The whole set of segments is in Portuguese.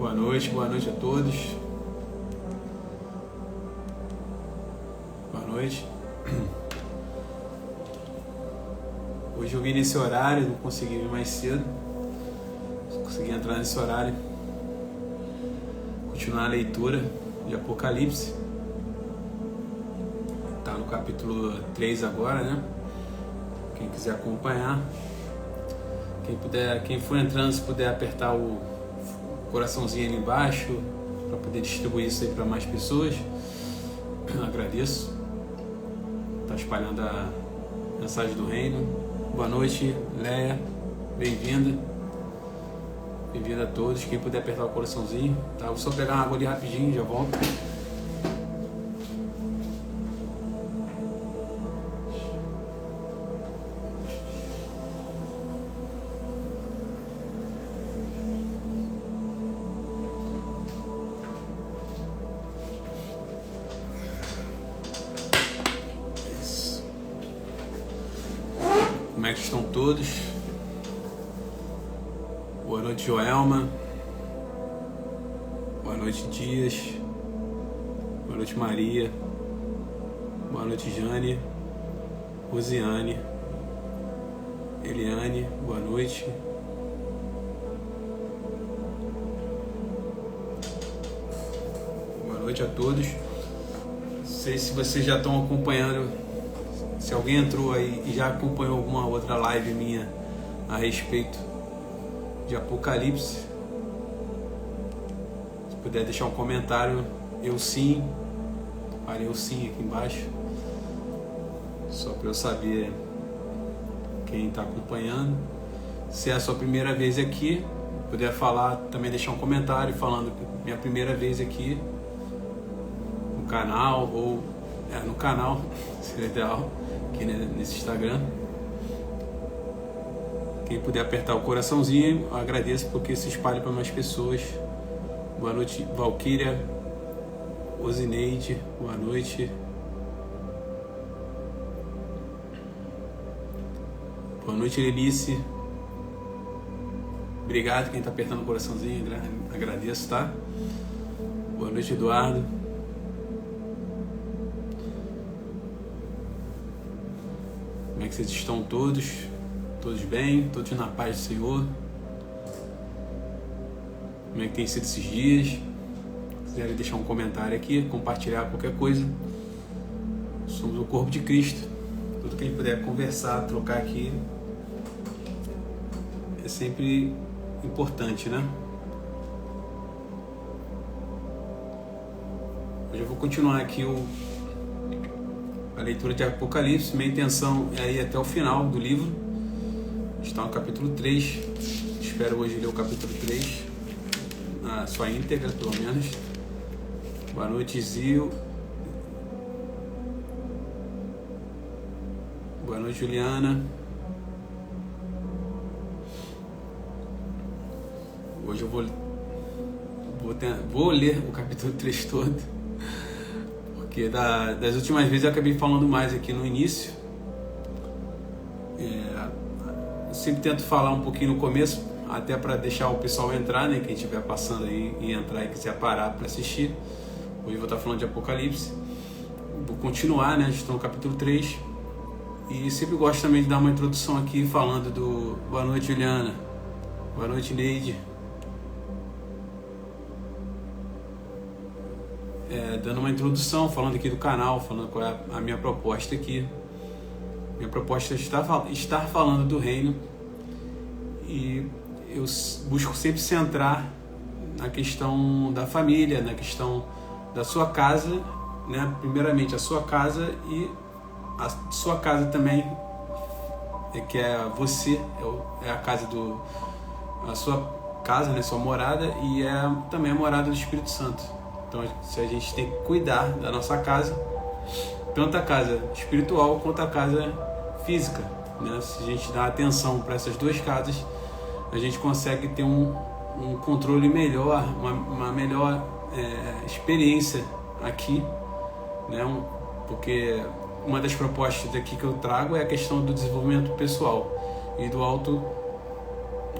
Boa noite a todos. Boa noite. Hoje eu vim nesse horário, não consegui vir mais cedo. Consegui entrar nesse horário. Continuar a leitura de Apocalipse. Está no capítulo 3 agora, né? Quem quiser acompanhar. Quem for entrando, se puder apertar o coraçãozinho ali embaixo para poder distribuir isso aí para mais pessoas, eu agradeço. Está espalhando a mensagem do reino. Boa noite, Leia, bem-vinda. Bem-vinda a todos. Quem puder apertar o coraçãozinho, tá? Vou só pegar uma água ali rapidinho, já volto. Como é que estão todos? Boa noite, Joelma. Boa noite, Dias. Boa noite, Maria. Boa noite, Jane. Rosiane. Eliane, boa noite. Boa noite a todos. Não sei se vocês já estão acompanhando. Se alguém entrou aí e já acompanhou alguma outra live minha a respeito de Apocalipse, se puder deixar um comentário, eu sim, falei eu sim aqui embaixo, só para eu saber quem está acompanhando. Se é a sua primeira vez aqui, puder falar, também deixar um comentário falando minha primeira vez aqui no canal, ou no canal, seria ideal, aqui nesse Instagram. Quem puder apertar o coraçãozinho, eu agradeço, porque se espalha para mais pessoas. Boa noite, Valquíria. Osineide, boa noite. Boa noite, Lenice. Obrigado quem está apertando o coraçãozinho, agradeço, tá? Boa noite, Eduardo. Como é que vocês estão todos? Todos bem? Todos na paz do Senhor? Como é que tem sido esses dias? Se quiserem deixar um comentário aqui, compartilhar qualquer coisa. Somos o corpo de Cristo. Tudo que a gente puder conversar, trocar aqui, é sempre importante, né? Hoje eu vou continuar aqui a leitura de Apocalipse. Minha intenção é ir até o final do livro. Está no capítulo 3. Espero hoje ler o capítulo 3 na sua íntegra, pelo menos. Boa noite, Zio. Boa noite, Juliana. Hoje eu vou ler o capítulo 3 todo, porque das últimas vezes eu acabei falando mais aqui no início. Eu sempre tento falar um pouquinho no começo, até para deixar o pessoal entrar, né? Quem estiver passando aí e entrar e quiser parar para assistir. Hoje eu vou estar falando de Apocalipse. Vou continuar, né? Estou no capítulo 3. E sempre gosto também de dar uma introdução aqui falando do... Boa noite, Juliana. Boa noite, Neide. Dando uma introdução, falando aqui do canal, falando qual é a minha proposta aqui. Minha proposta é estar falando do reino, e eu busco sempre centrar na questão da família, na questão da sua casa, né? Primeiramente a sua casa, e a sua casa também, que é você, é a casa a sua casa, né? Sua morada, e também a morada do Espírito Santo. Então a gente tem que cuidar da nossa casa, tanto a casa espiritual quanto a casa física, né? Se a gente dá atenção para essas duas casas, a gente consegue ter um controle melhor, uma melhor experiência aqui, né? Porque uma das propostas aqui que eu trago é a questão do desenvolvimento pessoal e do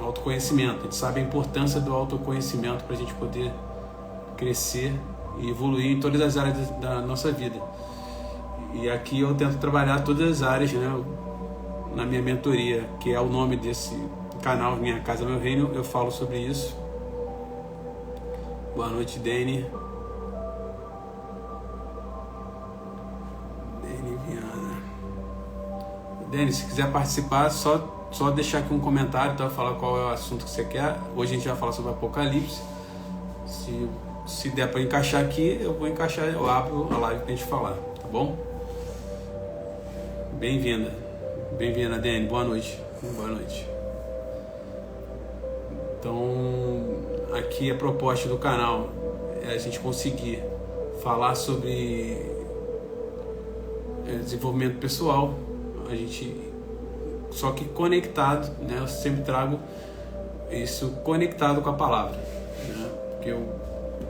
autoconhecimento. A gente sabe a importância do autoconhecimento para a gente poder crescer e evoluir em todas as áreas da nossa vida. E aqui eu tento trabalhar todas as áreas, né? Na minha mentoria, que é o nome desse canal, Minha Casa Meu Reino, eu falo sobre isso. Boa noite, Dani. Dani Viana. Dani, se quiser participar, só deixar aqui um comentário, tá? Falar qual é o assunto que você quer. Hoje a gente vai falar sobre Apocalipse. Se der para encaixar aqui, eu vou encaixar, eu abro a live pra gente falar, tá bom? Bem-vinda, Dani, boa noite. Boa noite. Então, aqui a proposta do canal é a gente conseguir falar sobre desenvolvimento pessoal, a gente só que conectado, né? Eu sempre trago isso conectado com a palavra, né? Porque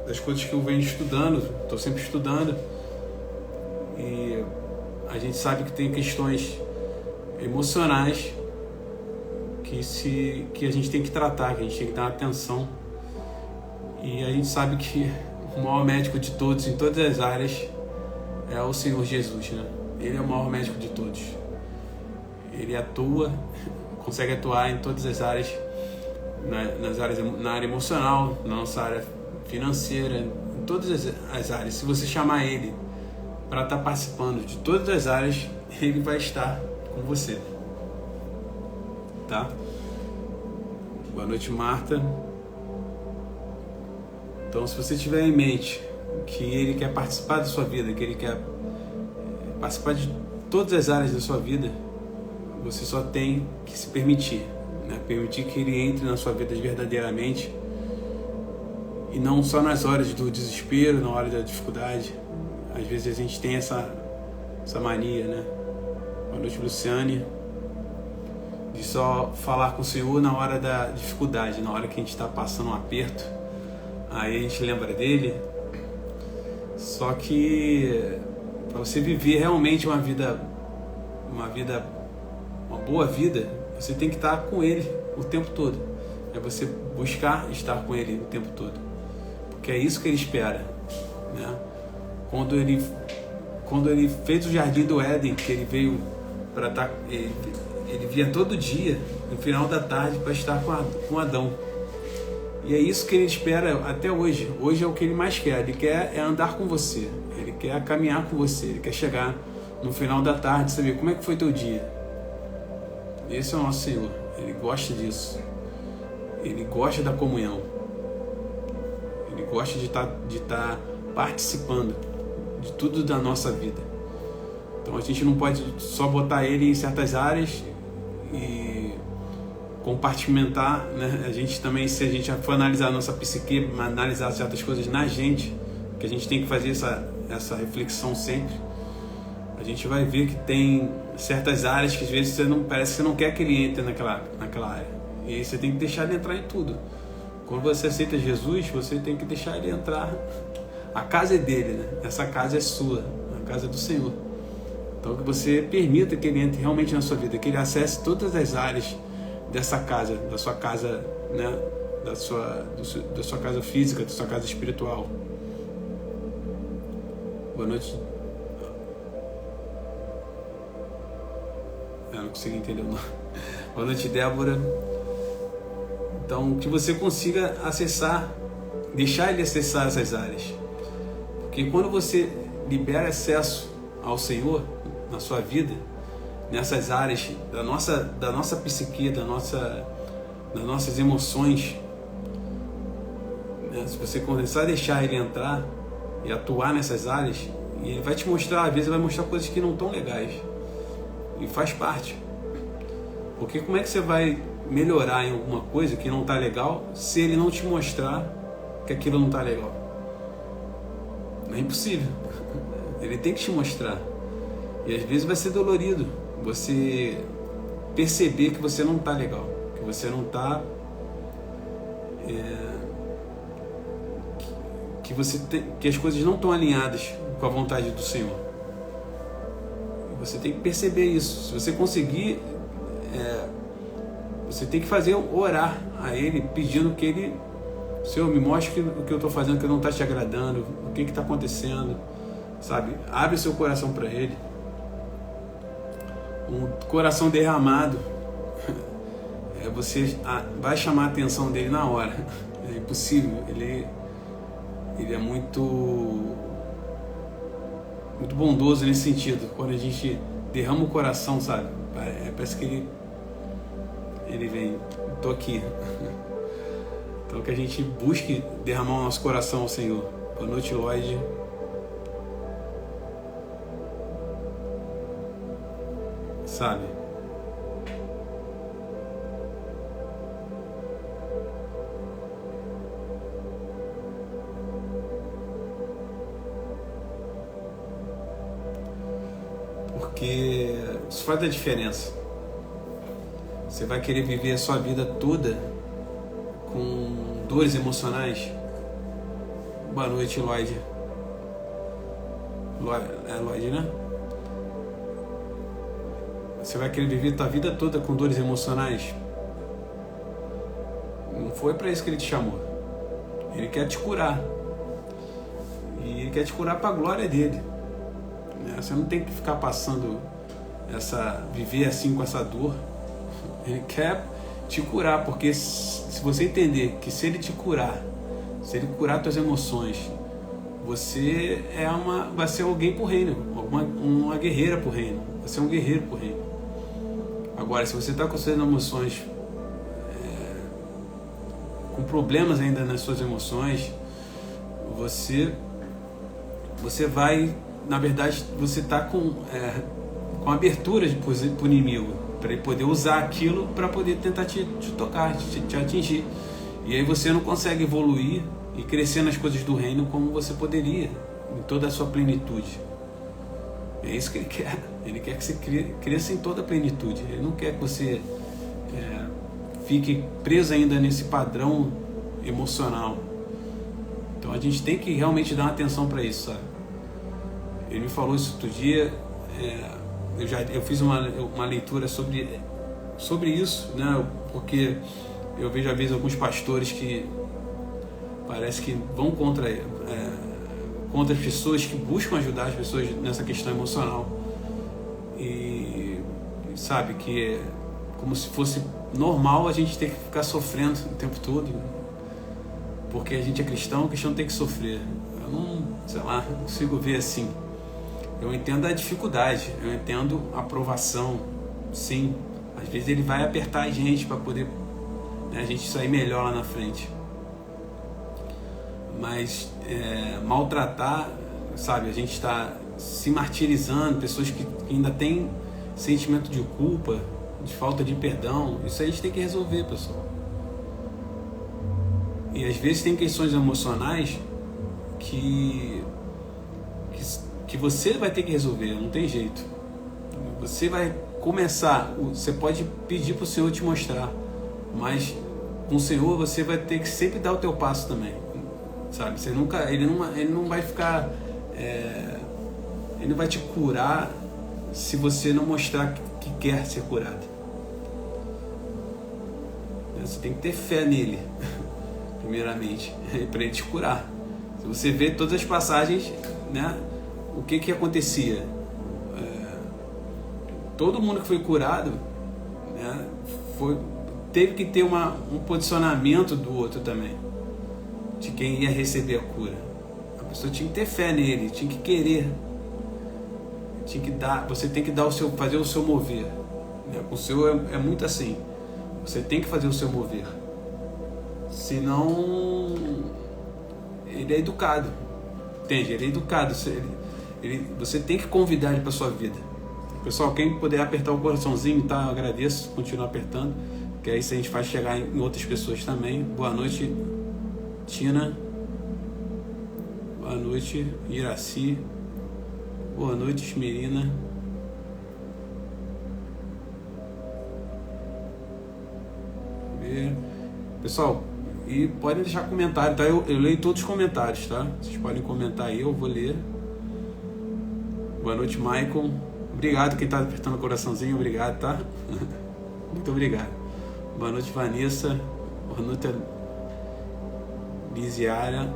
das coisas que eu venho estudando, estou sempre estudando, e a gente sabe que tem questões emocionais que a gente tem que tratar, que a gente tem que dar atenção. E a gente sabe que o maior médico de todos, em todas as áreas, é o Senhor Jesus, né? Ele é o maior médico de todos. Ele atua, consegue atuar em todas as áreas, na área emocional, na nossa área financeira, em todas as áreas. Se você chamar ele para estar participando de todas as áreas, ele vai estar com você, tá? Boa noite, Marta. Então, se você tiver em mente que ele quer participar da sua vida, que ele quer participar de todas as áreas da sua vida, você só tem que se permitir, né? Permitir que ele entre na sua vida verdadeiramente, e não só nas horas do desespero, na hora da dificuldade. Às vezes a gente tem essa mania, né? Boa noite, Luciane. De só falar com o Senhor na hora da dificuldade, na hora que a gente está passando um aperto, aí a gente lembra dele. Só que para você viver realmente uma boa vida, você tem que estar com ele o tempo todo. É você buscar estar com ele o tempo todo, porque é isso que ele espera, né? Quando ele fez o jardim do Éden, que ele veio para estar, ele via todo dia, no final da tarde, para estar com Adão. E é isso que ele espera até hoje. Hoje é o que ele mais quer. Ele quer andar com você. Ele quer caminhar com você. Ele quer chegar no final da tarde e saber como é que foi teu dia. Esse é o nosso Senhor. Ele gosta disso. Ele gosta da comunhão. Ele gosta de estar participando de tudo da nossa vida. Então a gente não pode só botar ele em certas áreas e compartimentar, né? A gente também, se a gente for analisar a nossa psique, analisar certas coisas na gente, que a gente tem que fazer essa reflexão sempre, a gente vai ver que tem certas áreas que às vezes parece que você não quer que ele entre naquela área. E aí você tem que deixar ele entrar em tudo. Quando você aceita Jesus, você tem que deixar ele entrar. A casa é dele, né? Essa casa é sua, a casa é do Senhor. Então que você permita que ele entre realmente na sua vida, que ele acesse todas as áreas dessa casa, da sua casa, né? Da sua casa física, da sua casa espiritual. Boa noite. Eu não consegui entender não. Boa noite, Débora. Então, que você consiga acessar, deixar ele acessar essas áreas. Porque quando você libera acesso ao Senhor na sua vida, nessas áreas da nossa psique, das nossas emoções, né? Se você começar a deixar ele entrar e atuar nessas áreas, e ele vai te mostrar, às vezes ele vai mostrar coisas que não estão legais, e faz parte. Porque como é que você vai melhorar em alguma coisa que não está legal se ele não te mostrar que aquilo não está legal? É impossível. Ele tem que te mostrar. E às vezes vai ser dolorido você perceber que você não está legal, que você não está que as coisas não estão alinhadas com a vontade do Senhor. Você tem que perceber isso. Se você conseguir Você tem que fazer, orar a Ele, pedindo que Ele, Senhor, me mostre o que eu estou fazendo que não está te agradando, o que está acontecendo, sabe? Abre seu coração para Ele. Um coração derramado, você vai chamar a atenção dele na hora. É impossível. Ele é muito bondoso nesse sentido. Quando a gente derrama o coração, sabe? Parece que ele vem, tô aqui. Então que a gente busque derramar o nosso coração ao Senhor. Boa noite, Lloyd. Sabe? Porque isso faz a diferença. Você vai querer viver a sua vida toda com dores emocionais? Boa noite, Lloyd. É Lloyd, né? Você vai querer viver a tua vida toda com dores emocionais? Não foi para isso que Ele te chamou. Ele quer te curar. E Ele quer te curar para a glória dEle. Você não tem que ficar passando viver assim com essa dor. Ele quer te curar, porque se você entender que se Ele te curar, se Ele curar tuas emoções, você vai ser alguém pro reino, uma guerreira pro reino. Você é um guerreiro pro reino. Agora, se você está com suas emoções, com problemas ainda nas suas emoções, você vai, na verdade, você está com abertura para o inimigo, para ele poder usar aquilo para poder tentar te tocar, te atingir. E aí você não consegue evoluir e crescer nas coisas do reino como você poderia, em toda a sua plenitude. É isso que Ele quer. Ele quer que você cresça em toda a plenitude. Ele não quer que você fique preso ainda nesse padrão emocional. Então a gente tem que realmente dar uma atenção para isso, sabe? Ele me falou isso outro dia. Eu fiz uma leitura sobre isso, né? Porque eu vejo às vezes alguns pastores que parece que vão contra as pessoas que buscam ajudar as pessoas nessa questão emocional. E sabe que é como se fosse normal a gente ter que ficar sofrendo o tempo todo, porque a gente é cristão, o cristão tem que sofrer. Eu não consigo ver assim. Eu entendo a dificuldade, eu entendo a provação, sim. Às vezes Ele vai apertar a gente para poder, né, a gente sair melhor lá na frente. Mas maltratar, sabe, a gente está se martirizando, pessoas que ainda têm sentimento de culpa, de falta de perdão, isso a gente tem que resolver, pessoal. E às vezes tem questões emocionais que você vai ter que resolver, não tem jeito. Você vai começar, você pode pedir para o Senhor te mostrar, mas com o Senhor você vai ter que sempre dar o teu passo também, sabe? Ele não vai ficar, Ele não vai te curar se você não mostrar que quer ser curado. Você tem que ter fé nele, primeiramente, para Ele te curar. Se você vê todas as passagens, né? O que acontecia? Todo mundo que foi curado, né, teve que ter um posicionamento do outro também, de quem ia receber a cura. A pessoa tinha que ter fé nele, tinha que querer, tinha que dar. Você tem que dar fazer o seu mover. Né? Com o Senhor é muito assim. Você tem que fazer o seu mover. Senão, Ele é educado. Entende? Ele é educado. Você tem que convidar Ele para sua vida. Pessoal, quem puder apertar o coraçãozinho, tá? Eu agradeço, continua apertando, que aí a gente faz chegar em outras pessoas também. Boa noite, Tina. Boa noite, Iraci. Boa noite, Esmerina. Pessoal, e podem deixar comentário, tá? Eu leio todos os comentários, tá? Vocês podem comentar aí, eu vou ler. Boa noite, Michael. Obrigado quem tá apertando o coraçãozinho, obrigado, tá? Muito obrigado. Boa noite, Vanessa. Boa noite, Lisiara.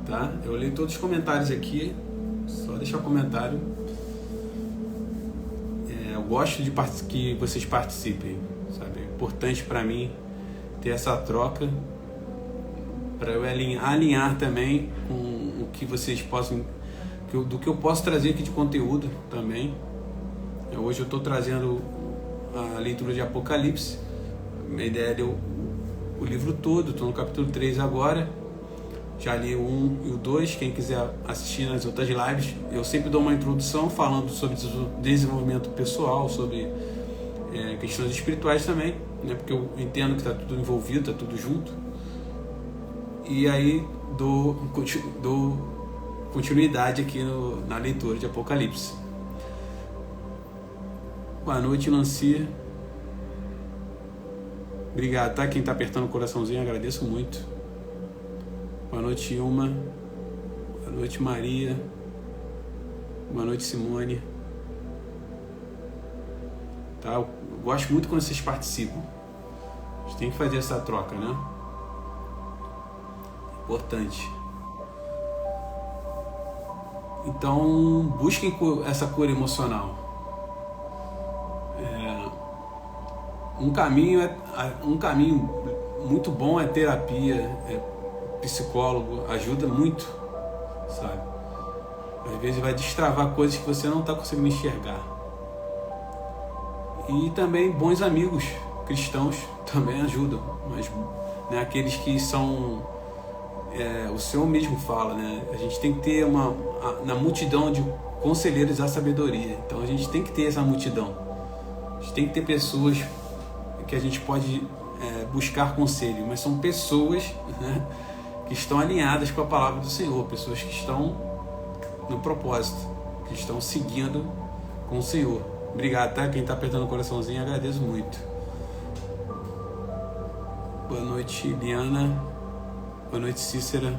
Tá? Eu leio todos os comentários aqui. Só deixar o comentário. Eu gosto de que vocês participem, sabe? É importante para mim ter essa troca, para eu alinhar também com o que vocês possam, do que eu posso trazer aqui de conteúdo também. Hoje eu estou trazendo a leitura de Apocalipse. A ideia é ler o livro todo. Estou no capítulo 3 agora. Já li o 1 e o 2. Quem quiser assistir nas outras lives, eu sempre dou uma introdução falando sobre desenvolvimento pessoal, sobre questões espirituais também, né? Porque eu entendo que está tudo envolvido, está tudo junto. E aí dou continuidade aqui na leitura de Apocalipse. Boa noite, Nancy. Obrigado, tá? Quem tá apertando o coraçãozinho, agradeço muito. Boa noite, Ilma. Boa noite, Maria. Boa noite, Simone. Tá? Eu gosto muito quando vocês participam. A gente tem que fazer essa troca, né? Importante. Então, busquem essa cura emocional. Um caminho muito bom é terapia, psicólogo, ajuda muito, sabe? Às vezes vai destravar coisas que você não está conseguindo enxergar. E também bons amigos cristãos também ajudam, mas né, aqueles que são, o Senhor mesmo fala, né? A gente tem que ter na multidão de conselheiros a sabedoria. Então a gente tem que ter essa multidão. A gente tem que ter pessoas que a gente pode buscar conselho, mas são pessoas, né, que estão alinhadas com a palavra do Senhor, pessoas que estão no propósito, que estão seguindo com o Senhor. Obrigado, tá? Quem está apertando o coraçãozinho, agradeço muito. Boa noite, Liana. Boa noite, Cícera.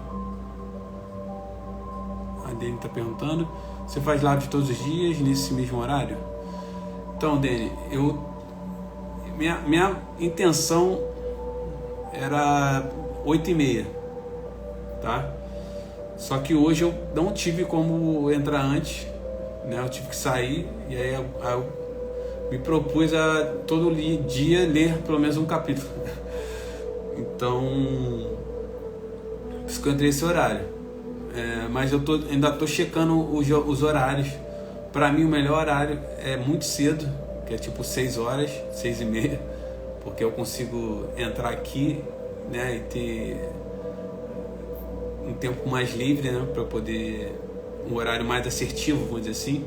A Dani está perguntando: você faz live todos os dias, nesse mesmo horário? Então, Dani, minha intenção era 8h30, tá? Só que hoje eu não tive como entrar antes, né? Eu tive que sair, e aí eu me propus a todo dia ler pelo menos um capítulo. Então, por isso que eu entrei esse horário. Mas eu ainda estou checando os horários. Para mim o melhor horário é muito cedo, que é tipo 6 horas, 6h30, porque eu consigo entrar aqui, né, e ter um tempo mais livre, né, para poder, um horário mais assertivo, vamos dizer assim.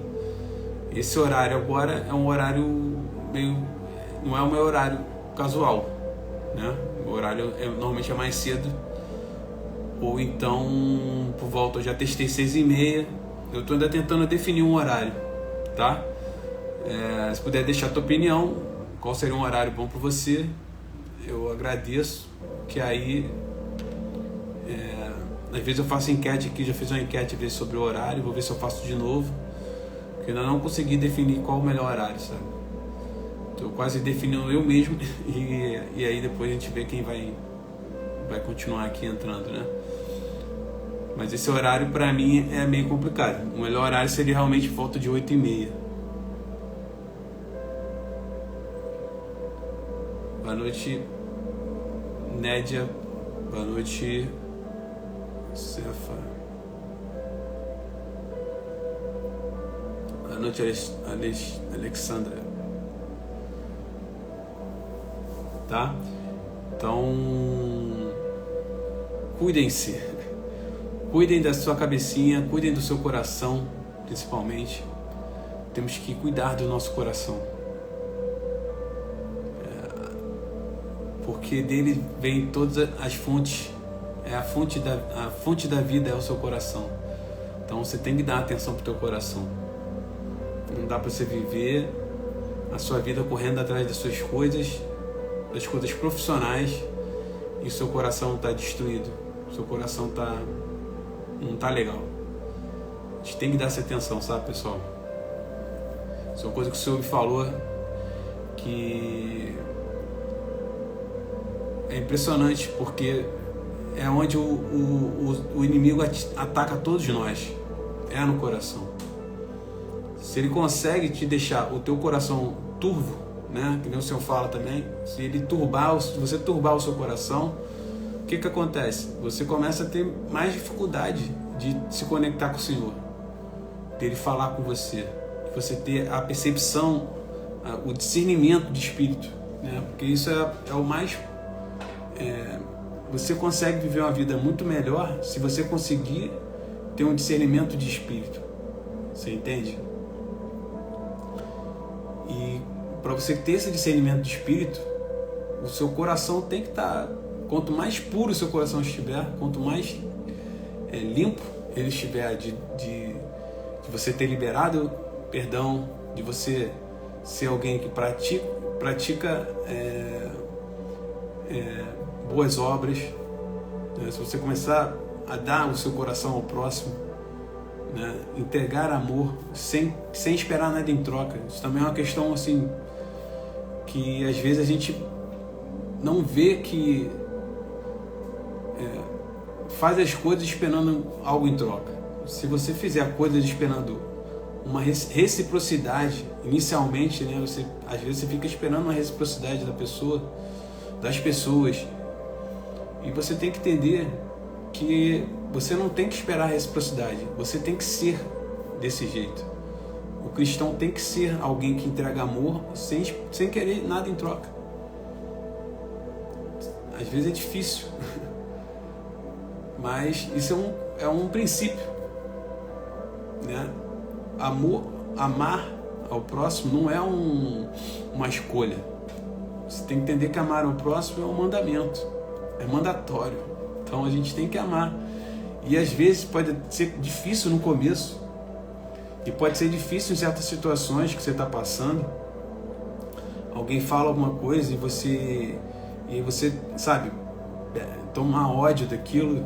Esse horário agora é um horário meio, não é o meu horário casual, né? O horário normalmente é mais cedo, ou então por volta, eu já testei 6h30. Eu estou ainda tentando definir um horário, tá? Se puder deixar a tua opinião, qual seria um horário bom para você, eu agradeço. Que aí, às vezes eu faço enquete aqui, já fiz uma enquete sobre o horário, vou ver se eu faço de novo, porque ainda não consegui definir qual o melhor horário, sabe? Estou quase definindo eu mesmo, e aí depois a gente vê quem vai continuar aqui entrando, né? Mas esse horário para mim é meio complicado. O melhor horário seria realmente volta de 8h30. Boa noite, Nédia. Boa noite, Cefa. Boa noite, Alexandra. Tá? Então, cuidem-se. Cuidem da sua cabecinha, cuidem do seu coração, principalmente. Temos que cuidar do nosso coração. Porque dele vem todas as fontes. A fonte da vida é o seu coração. Então você tem que dar atenção pro teu coração. Não dá para você viver a sua vida correndo atrás das suas coisas, das coisas profissionais, e o seu coração está destruído. O seu coração não tá legal. A gente tem que dar essa atenção, sabe, pessoal? Isso é uma coisa que o Senhor me falou, que é impressionante, porque é onde o inimigo ataca todos nós, é no coração. Se ele consegue te deixar o teu coração turvo, né, que nem o Senhor fala também, se você turbar o seu coração, o que acontece? Você começa a ter mais dificuldade de se conectar com o Senhor, dele falar com você, de você ter a percepção, o discernimento de espírito, né? Porque isso é o mais... você consegue viver uma vida muito melhor se você conseguir ter um discernimento de espírito. Você entende? E para você ter esse discernimento de espírito, o seu coração tem que estar... Quanto mais puro o seu coração estiver, quanto mais limpo ele estiver de você ter liberado perdão, de você ser alguém que pratica boas obras, né? Se você começar a dar o seu coração ao próximo, né? Entregar amor sem esperar nada em troca. Isso também é uma questão assim que às vezes a gente não vê, que faz as coisas esperando algo em troca. Se você fizer coisas esperando uma reciprocidade inicialmente, né? Às vezes você fica esperando uma reciprocidade das pessoas, e você tem que entender que você não tem que esperar a reciprocidade, você tem que ser desse jeito. O cristão tem que ser alguém que entrega amor sem querer nada em troca. Às vezes é difícil, mas isso é um princípio, né? Amar ao próximo não é uma escolha. Você tem que entender que amar ao próximo é um mandamento, é mandatório. Então a gente tem que amar. E às vezes pode ser difícil no começo, e pode ser difícil em certas situações que você está passando. Alguém fala alguma coisa e você sabe, toma ódio daquilo.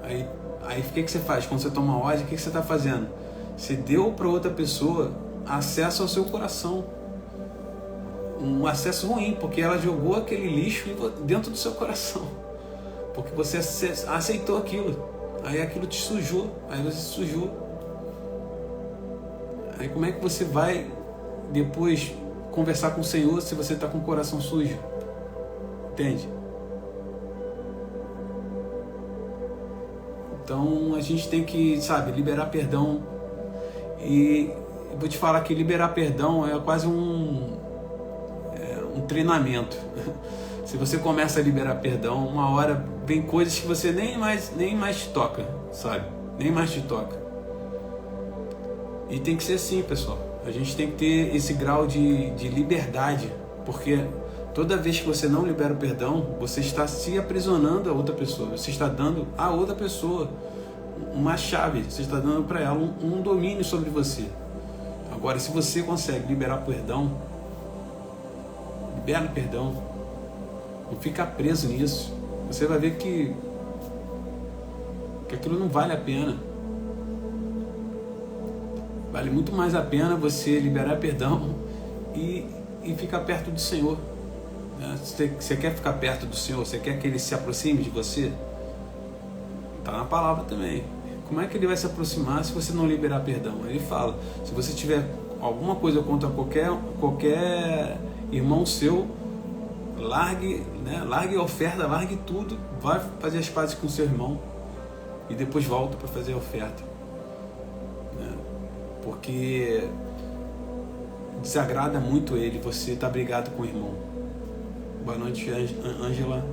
Aí o que você faz? Quando você toma ódio, o que você está fazendo? Você deu para outra pessoa acesso ao seu coração, um acesso ruim, porque ela jogou aquele lixo dentro do seu coração, porque você aceitou aquilo. Aí aquilo te sujou, aí você se sujou. Aí como é que você vai depois conversar com o Senhor se você está com o coração sujo? Entende? Então a gente tem que, sabe, liberar perdão. E eu vou te falar que liberar perdão é quase um treinamento. Se você começa a liberar perdão, uma hora vem coisas que você nem mais te toca, sabe? Nem mais te toca. E tem que ser assim, pessoal. A gente tem que ter esse grau de liberdade, porque toda vez que você não libera o perdão, você está se aprisionando a outra pessoa. Você está dando a outra pessoa uma chave, você está dando para ela um domínio sobre você. Agora, se você consegue liberar perdão, libera o perdão, não fica preso nisso. Você vai ver que aquilo não vale a pena. Vale muito mais a pena você liberar perdão e ficar perto do Senhor. Você quer ficar perto do Senhor? Você quer que Ele se aproxime de você? Está na palavra também. Como é que Ele vai se aproximar se você não liberar perdão? Ele fala, se você tiver alguma coisa contra qualquer irmão seu, largue a oferta, largue tudo, vai fazer as pazes com o seu irmão e depois volta para fazer a oferta. Porque desagrada muito ele você estar brigado com o irmão. Boa noite, Ângela.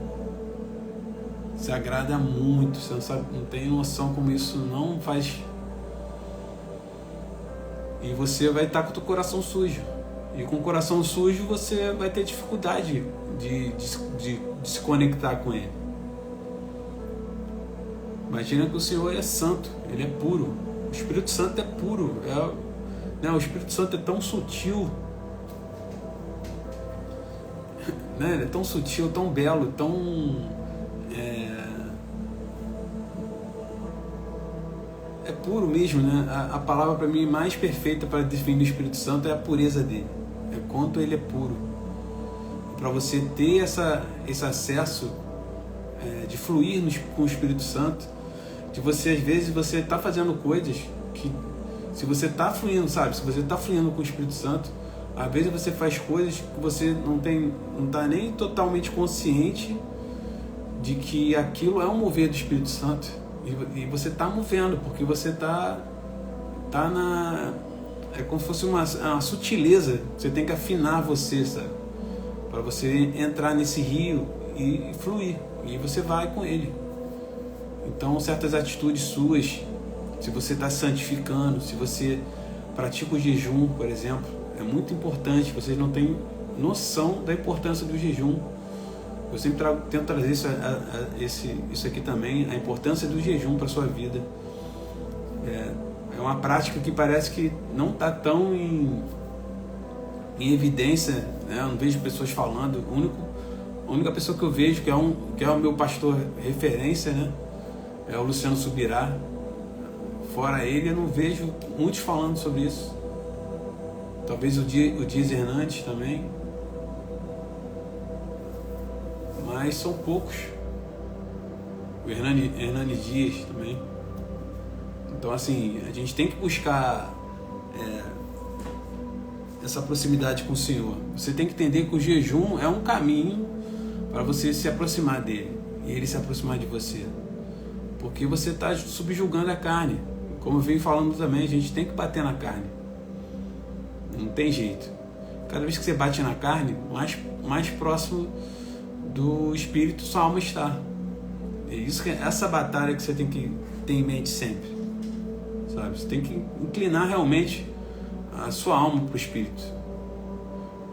Desagrada muito, você não tem noção como isso não faz. E você vai estar com o teu coração sujo. E com o coração sujo você vai ter dificuldade de se conectar com Ele. Imagina que o Senhor é santo, Ele é puro. O Espírito Santo é puro. O Espírito Santo é tão sutil. Ele é tão sutil, tão belo, tão... É puro mesmo, né? A palavra para mim mais perfeita para definir o Espírito Santo é a pureza dele. É quanto ele é puro. para você ter esse acesso de fluir com o Espírito Santo, de você, às vezes, você está fazendo coisas que, se você está fluindo, sabe? Se você está fluindo com o Espírito Santo, às vezes você faz coisas que você não está nem totalmente consciente de que aquilo é um mover do Espírito Santo. E você está movendo, porque você tá é como se fosse uma sutileza. Você tem que afinar você, sabe? Para você entrar nesse rio e fluir. E você vai com ele. Então, certas atitudes suas, se você está santificando, se você pratica o jejum, por exemplo, é muito importante. Vocês não têm noção da importância do jejum. Eu sempre tento trazer isso aqui também, a importância do jejum para a sua vida. É uma prática que parece que não está tão em evidência, né? Eu não vejo pessoas falando. A única pessoa que eu vejo que é o meu pastor referência, né? É o Luciano Subirá. Fora ele, eu não vejo muitos falando sobre isso. Talvez o Dias Hernandes também. Mas são poucos. O Hernani Dias também. Então, assim, a gente tem que buscar essa proximidade com o Senhor. Você tem que entender que o jejum é um caminho para você se aproximar dele e ele se aproximar de você. Porque você está subjugando a carne. Como eu venho falando também, a gente tem que bater na carne. Não tem jeito. Cada vez que você bate na carne, mais próximo do Espírito sua alma está. Essa batalha que você tem que ter em mente sempre. Sabe? Você tem que inclinar realmente a sua alma para o Espírito.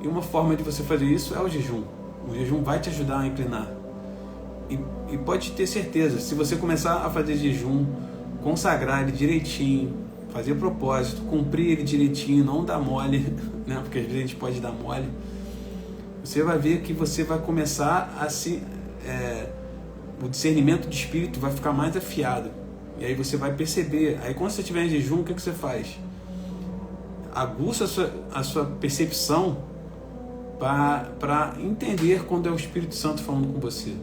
E uma forma de você fazer isso é o jejum. O jejum vai te ajudar a inclinar. E pode ter certeza, se você começar a fazer jejum, consagrar ele direitinho, fazer propósito, cumprir ele direitinho, não dar mole, né? Porque às vezes a gente pode dar mole. Você vai ver que você vai começar a o discernimento de espírito vai ficar mais afiado. E aí você vai perceber. Aí quando você estiver em jejum, o que você faz? Aguça a sua percepção para entender quando é o Espírito Santo falando com você.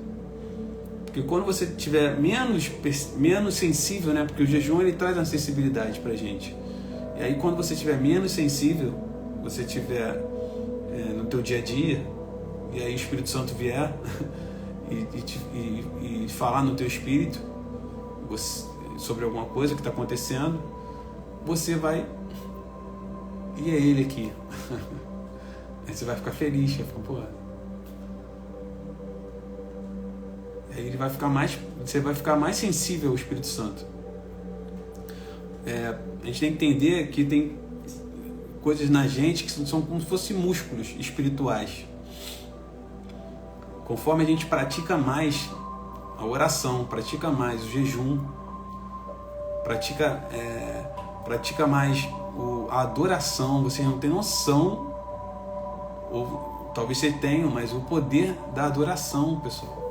Porque quando você estiver menos sensível, né? Porque o jejum ele traz uma sensibilidade para a gente. E aí quando você estiver menos sensível, você estiver no teu dia a dia, e aí o Espírito Santo vier e falar no teu espírito sobre alguma coisa que está acontecendo, você vai... E é ele aqui. Aí você vai ficar feliz, vai ficar, pô. Aí ele vai ficar você vai ficar mais sensível ao Espírito Santo. A gente tem que entender que tem coisas na gente que são como se fossem músculos espirituais. Conforme a gente pratica mais a oração, pratica mais o jejum, pratica mais a adoração, vocês não têm noção, ou talvez vocês tenham, mas o poder da adoração, pessoal.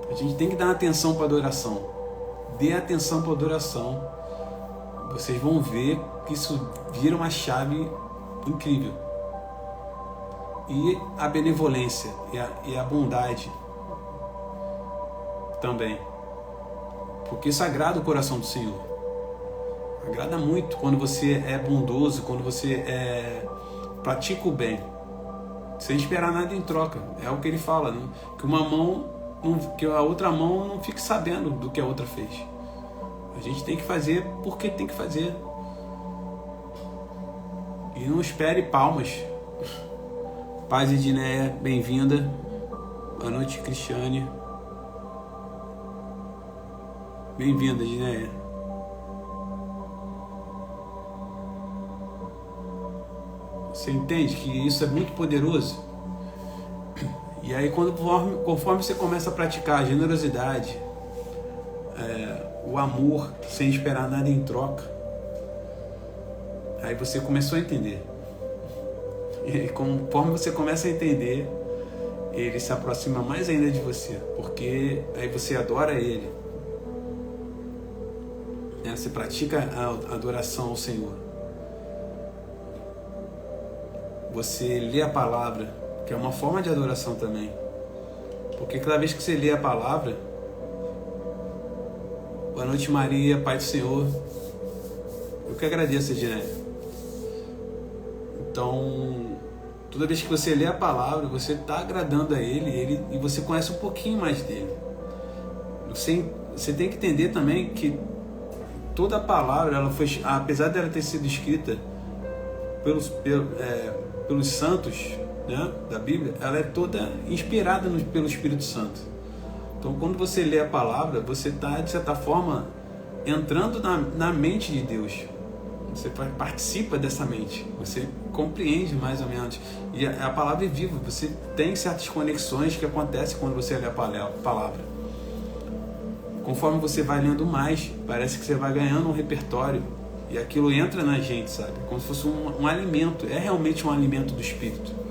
A gente tem que dar atenção para a adoração. Dê atenção para a adoração. Vocês vão ver que isso vira uma chave incrível. E a benevolência e a bondade também. Porque isso agrada o coração do Senhor. Agrada muito quando você é bondoso, quando você pratica o bem, sem esperar nada em troca. É o que ele fala, né? Que a outra mão não fique sabendo do que a outra fez. A gente tem que fazer porque tem que fazer. E não espere palmas. Paz, Edneia, bem-vinda. Boa noite, Cristiane. Bem-vinda, Edneia. Você entende que isso é muito poderoso? E aí, conforme você começa a praticar a generosidade, o amor, sem esperar nada em troca, aí você começou a entender. E conforme você começa a entender, ele se aproxima mais ainda de você, porque aí você adora ele. Você pratica a adoração ao Senhor. Você lê a palavra, que é uma forma de adoração também. Porque cada vez que você lê a palavra, boa noite Maria, Pai do Senhor, eu que agradeço, Edinei. Então, toda vez que você lê a palavra, você está agradando a Ele e você conhece um pouquinho mais dele. Você tem que entender também que toda a palavra, ela foi, apesar dela ter sido escrita pelos santos, né, da Bíblia, ela é toda inspirada pelo Espírito Santo. Então, quando você lê a palavra, você está, de certa forma, entrando na mente de Deus. Você participa dessa mente, você compreende mais ou menos. E a palavra é viva, você tem certas conexões que acontecem quando você lê a palavra. Conforme você vai lendo mais, parece que você vai ganhando um repertório e aquilo entra na gente, sabe? Como se fosse um alimento, é realmente um alimento do Espírito.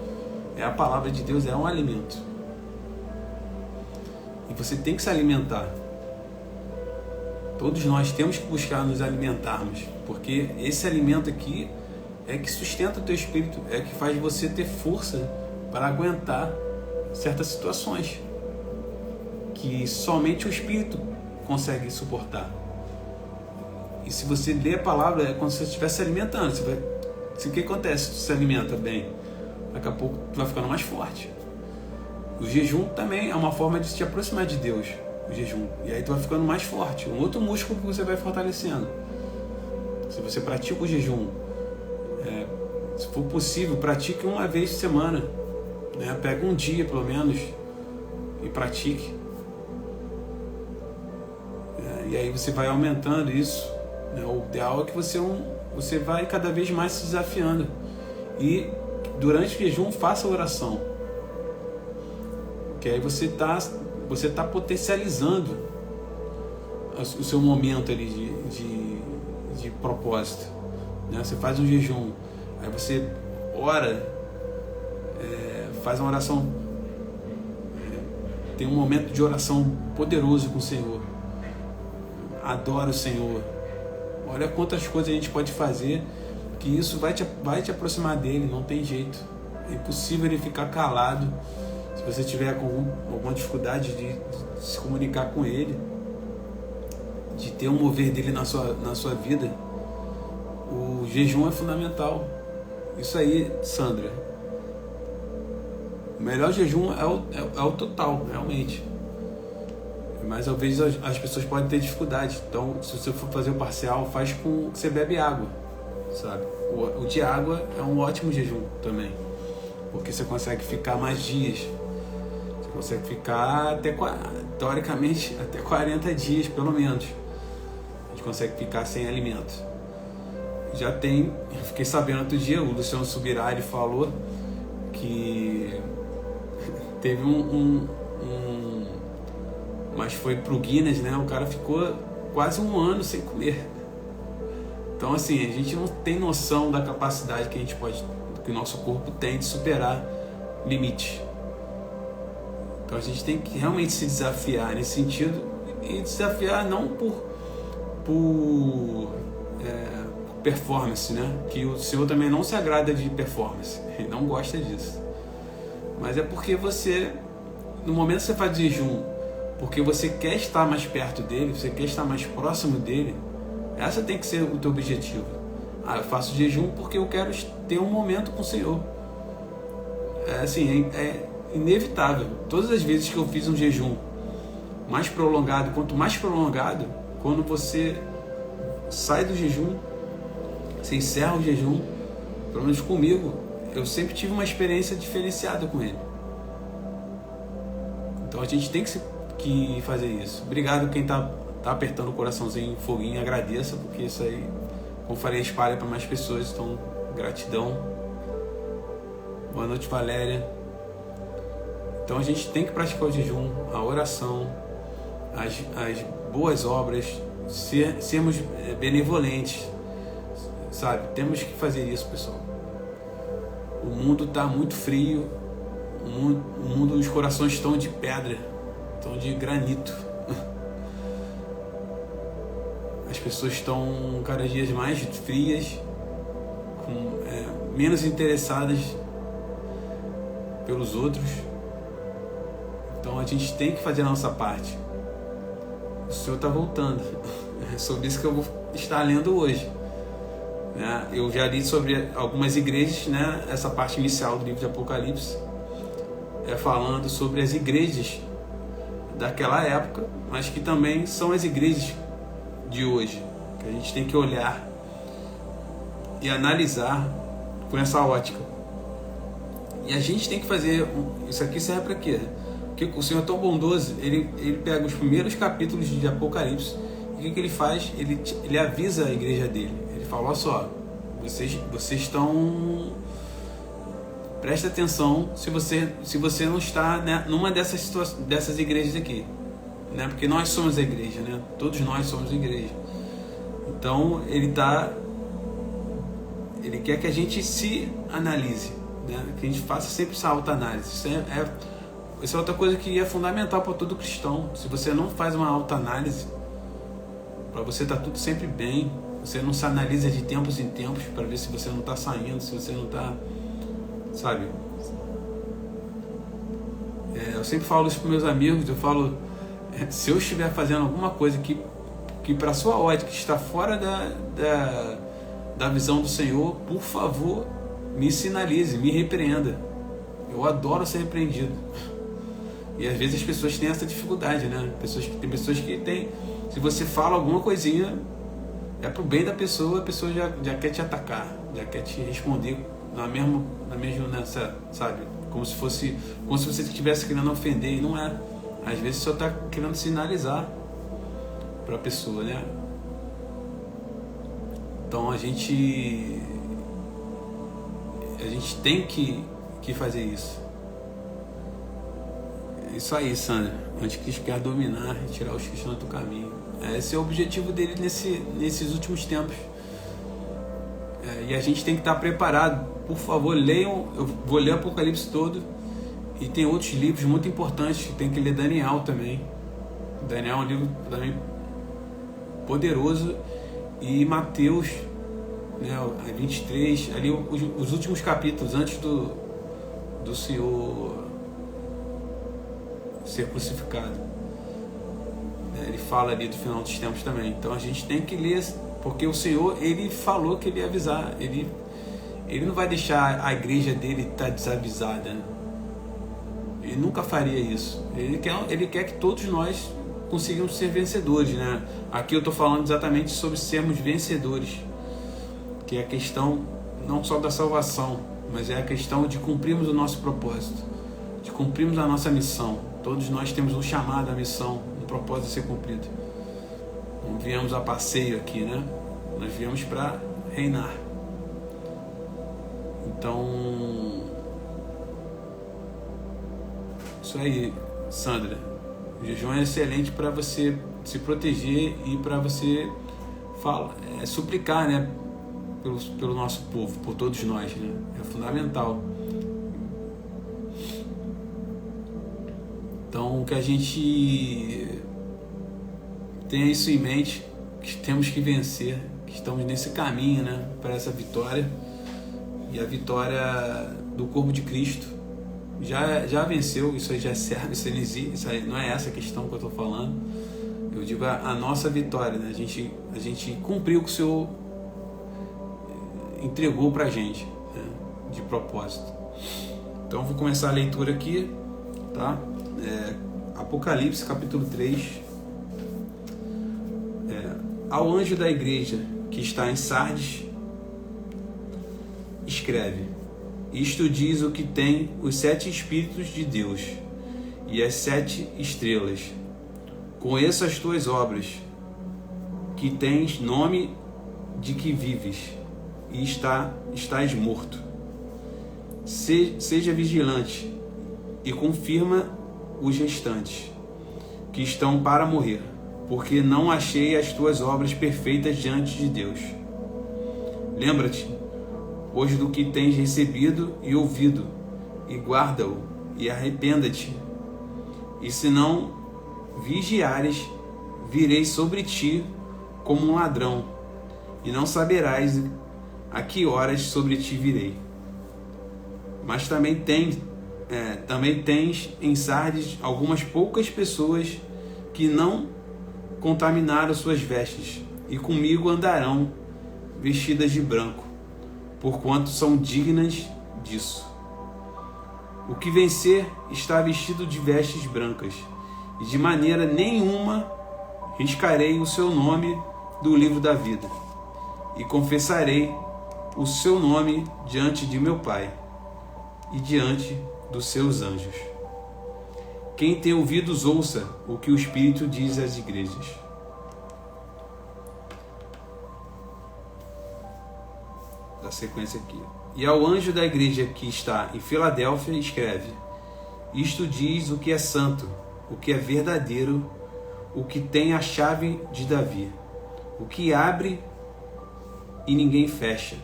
A palavra de Deus é um alimento. E você tem que se alimentar. Todos nós temos que buscar nos alimentarmos, porque esse alimento aqui é que sustenta o teu espírito, é que faz você ter força para aguentar certas situações que somente o espírito consegue suportar. E se você lê a palavra, é como se você estivesse se alimentando. O que acontece se você se alimenta bem? Daqui a pouco tu vai ficando mais forte. O jejum também é uma forma de te aproximar de Deus. O jejum. E aí tu vai ficando mais forte. Um outro músculo que você vai fortalecendo. Se você pratica o jejum, se for possível, pratique uma vez por semana. Né? Pega um dia pelo menos e pratique. E aí você vai aumentando isso. Né? O ideal é que você vai cada vez mais se desafiando. E durante o jejum, faça a oração. Que aí você tá potencializando o seu momento ali de propósito. Né? Você faz um jejum, aí você ora, faz uma oração, tem um momento de oração poderoso com o Senhor. Adora o Senhor. Olha quantas coisas a gente pode fazer, que isso vai te aproximar dele, não tem jeito. É impossível ele ficar calado. Se você tiver com alguma dificuldade de se comunicar com ele, de ter um mover dele na sua vida, o jejum é fundamental. Isso aí, Sandra. O melhor jejum é o total, realmente. Mas às vezes as pessoas podem ter dificuldade. Então, se você for fazer o parcial, faz com que você bebe água, sabe? O de água é um ótimo jejum também, porque você consegue ficar mais dias. Você consegue ficar teoricamente até 40 dias, pelo menos. A gente consegue ficar sem alimento. Eu fiquei sabendo outro dia, o Luciano Subirá, ele falou que teve mas foi pro Guinness, né? O cara ficou quase 1 ano sem comer. Então, assim, a gente não tem noção da capacidade que o nosso corpo tem de superar limites. Então, a gente tem que realmente se desafiar nesse sentido, e desafiar não por performance, né? Que o Senhor também não se agrada de performance, ele não gosta disso. Mas é porque no momento que você faz jejum, porque você quer estar mais perto dele, você quer estar mais próximo dele, essa tem que ser o teu objetivo. Eu faço jejum porque eu quero ter um momento com o Senhor. É inevitável. Todas as vezes que eu fiz um jejum mais prolongado, quanto mais prolongado, quando você sai do jejum, você encerra o jejum, pelo menos comigo, eu sempre tive uma experiência diferenciada com ele. Então a gente tem que fazer isso. Obrigado quem tá apertando o coraçãozinho, foguinho, agradeça, porque isso aí, como eu falei, espalha para mais pessoas. Então, gratidão. Boa noite, Valéria. Então a gente tem que praticar o jejum, a oração, as boas obras, sermos benevolentes, sabe? Temos que fazer isso, pessoal. O mundo está muito frio, o mundo, os corações estão de pedra, estão de granito. As pessoas estão cada dia mais frias, menos interessadas pelos outros. Então a gente tem que fazer a nossa parte. O Senhor está voltando. É sobre isso que eu vou estar lendo hoje. Eu já li sobre algumas igrejas, né? Essa parte inicial do livro de Apocalipse falando sobre as igrejas daquela época, mas que também são as igrejas de hoje, que a gente tem que olhar e analisar com essa ótica. E a gente tem que fazer isso aqui. Serve para quê? Porque o Senhor é tão bondoso, ele pega os primeiros capítulos de Apocalipse e o que ele faz? Ele avisa a igreja dele. Ele fala: olha só, vocês estão... Presta atenção se você não está, né, numa dessas igrejas aqui, né? Porque nós somos a igreja, né? Todos nós somos a igreja. Então ele quer que a gente se analise, né? Que a gente faça sempre essa autoanálise. Isso é outra coisa que é fundamental para todo cristão. Se você não faz uma autoanálise, para você tá tudo sempre bem. Você não se analisa de tempos em tempos para ver se você não está saindo, se você não está... Sabe? Eu sempre falo isso para meus amigos. Eu falo: se eu estiver fazendo alguma coisa que para sua ótica está fora da visão do Senhor, por favor, me sinalize, me repreenda. Eu adoro ser repreendido. E às vezes as pessoas têm essa dificuldade, né? Tem pessoas que têm... Se você fala alguma coisinha, é pro bem da pessoa, a pessoa já quer te atacar, já quer te responder na mesma nessa, sabe? Como se você estivesse querendo ofender, e não é. Às vezes só está querendo sinalizar para a pessoa, né? Então a gente tem que fazer isso. É isso aí, Sandra. O anticristo quer dominar e tirar os cristãos do caminho. Esse é o objetivo dele nesses últimos tempos. E a gente tem que estar preparado. Por favor, leiam. Eu vou ler o Apocalipse todo. E tem outros livros muito importantes. Tem que ler Daniel também. Daniel é um livro também poderoso. E Mateus, né, 23, ali os últimos capítulos antes do Senhor ser crucificado. Ele fala ali do final dos tempos também. Então a gente tem que ler, porque o Senhor, ele falou que ele ia avisar. Ele não vai deixar a igreja dele estar desavisada. Ele nunca faria isso. Ele quer que todos nós consigamos ser vencedores, né? Aqui eu estou falando exatamente sobre sermos vencedores, que é a questão não só da salvação, mas é a questão de cumprirmos o nosso propósito, de cumprirmos a nossa missão. Todos nós temos um chamado, a missão, um propósito a ser cumprido. Não viemos a passeio aqui, né? Nós viemos para reinar. Então, isso aí, Sandra. O jejum é excelente para você se proteger e para você suplicar, né? Pelo nosso povo, por todos nós, né? É fundamental. Então, que a gente tenha isso em mente, que temos que vencer, que estamos nesse caminho, né, para essa vitória. E a vitória do corpo de Cristo já venceu. Isso aí já serve, isso aí não é essa a questão que eu estou falando. Eu digo a nossa vitória, né? A gente cumpriu o que o Senhor entregou para a gente, né, de propósito. Então eu vou começar a leitura aqui, tá? Apocalipse capítulo 3. Ao anjo da igreja que está em Sardes, escreve: isto diz o que tem os 7 Espíritos de Deus e as 7 estrelas. Conheço as tuas obras, que tens nome de que vives e estás morto. Seja vigilante e confirma os restantes, que estão para morrer, porque não achei as tuas obras perfeitas diante de Deus. Lembra-te, pois, do que tens recebido e ouvido, e guarda-o, e arrependa-te. E se não vigiares, virei sobre ti como um ladrão, e não saberás a que horas sobre ti virei. Mas também também tens em Sardes algumas poucas pessoas que não contaminaram suas vestes, e comigo andarão vestidas de branco, porquanto são dignas disso. O que vencer está vestido de vestes brancas, e de maneira nenhuma riscarei o seu nome do livro da vida, e confessarei o seu nome diante de meu Pai e diante dos seus anjos. Quem tem ouvidos, ouça o que o Espírito diz às igrejas. Da sequência aqui. E ao anjo da igreja que está em Filadélfia, escreve: isto diz o que é santo, o que é verdadeiro, o que tem a chave de Davi, o que abre e ninguém fecha,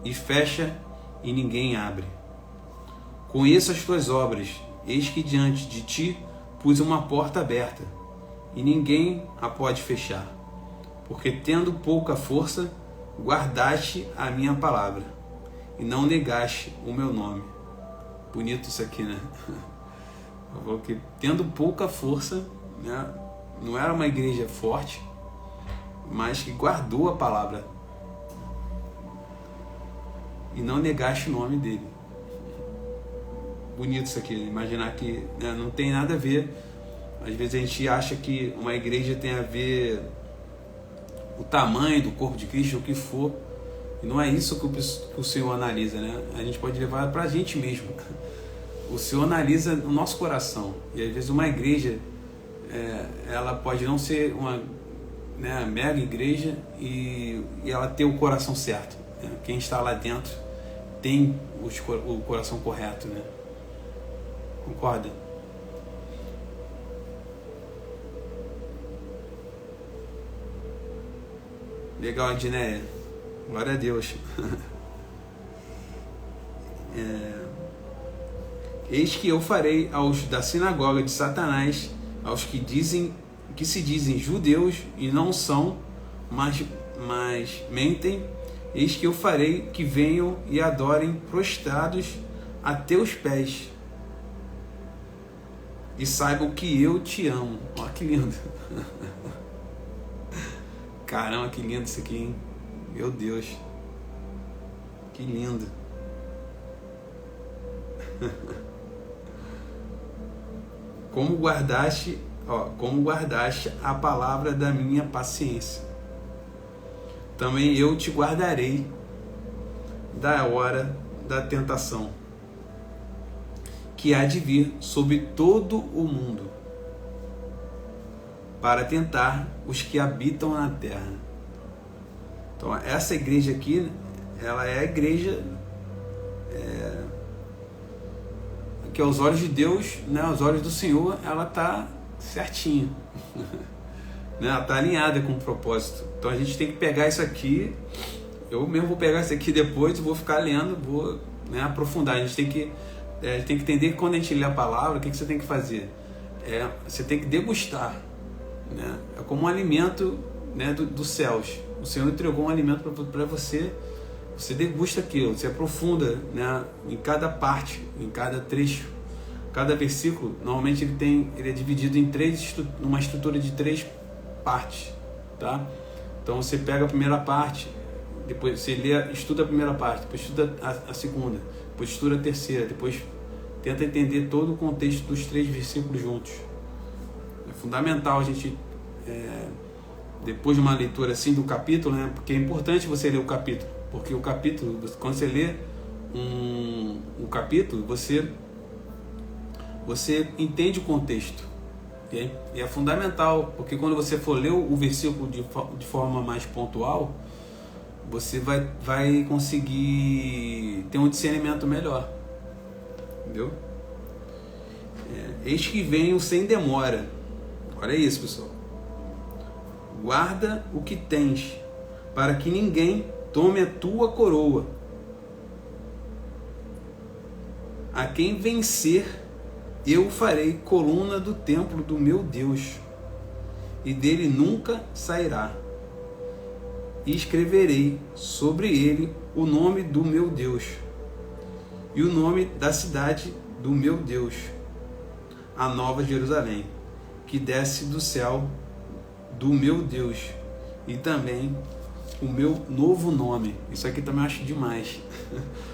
e fecha e ninguém abre. Conheço as tuas obras, eis que diante de ti pus uma porta aberta, e ninguém a pode fechar, porque tendo pouca força, guardaste a minha palavra, e não negaste o meu nome. Bonito isso aqui, né? Porque tendo pouca força, né? Não era uma igreja forte, mas que guardou a palavra, e não negaste o nome dele. Bonito isso aqui, imaginar que, né, não tem nada a ver. Às vezes a gente acha que uma igreja tem a ver o tamanho do corpo de Cristo, o que for, e não é isso que o Senhor analisa, né? A gente pode levar para a gente mesmo. O Senhor analisa o nosso coração, e às vezes uma igreja, ela pode não ser uma, né, mega igreja e ela ter o coração certo, né? Quem está lá dentro tem o coração correto, né? Concorda? Legal, Adneia. Glória a Deus. Eis que eu farei aos da sinagoga de Satanás, aos que se dizem judeus e não são, mas mentem, eis que eu farei que venham e adorem prostrados a teus pés, e saibam que eu te amo. Olha que lindo. Caramba, que lindo isso aqui, hein? Meu Deus. Que lindo. Como guardaste a palavra da minha paciência, também eu te guardarei da hora da tentação, que há de vir sobre todo o mundo, para tentar os que habitam na terra. Então, essa igreja aqui, ela é a igreja que aos olhos de Deus, né, aos olhos do Senhor, ela está certinha. Né, ela está alinhada com o propósito. Então a gente tem que pegar isso aqui. Eu mesmo vou pegar isso aqui depois, vou ficar lendo, vou, né, aprofundar. A gente tem que entender que quando a gente lê a palavra, o que você tem que fazer? Você tem que degustar. Né? É como um alimento, né, dos céus. O Senhor entregou um alimento para você. Você degusta aquilo, você aprofunda, né, em cada parte, em cada trecho. Cada versículo, normalmente ele é dividido em numa estrutura de 3 partes, tá? Então você pega a primeira parte, depois você estuda a primeira parte, depois estuda a segunda, depois estuda a terceira, depois tenta entender todo o contexto dos 3 versículos juntos. É fundamental a gente, depois de uma leitura assim do capítulo, né? Porque é importante você ler o capítulo, porque o capítulo, quando você lê um capítulo, você entende o contexto. E é fundamental, porque quando você for ler o versículo de forma mais pontual, você vai conseguir ter um discernimento melhor. Entendeu? Eis que venho sem demora. Olha isso, pessoal. Guarda o que tens, para que ninguém tome a tua coroa. A quem vencer, eu farei coluna do templo do meu Deus, e dele nunca sairá. E escreverei sobre ele o nome do meu Deus, e o nome da cidade do meu Deus, a nova Jerusalém, que desce do céu do meu Deus, e também o meu novo nome. Isso aqui também eu acho demais.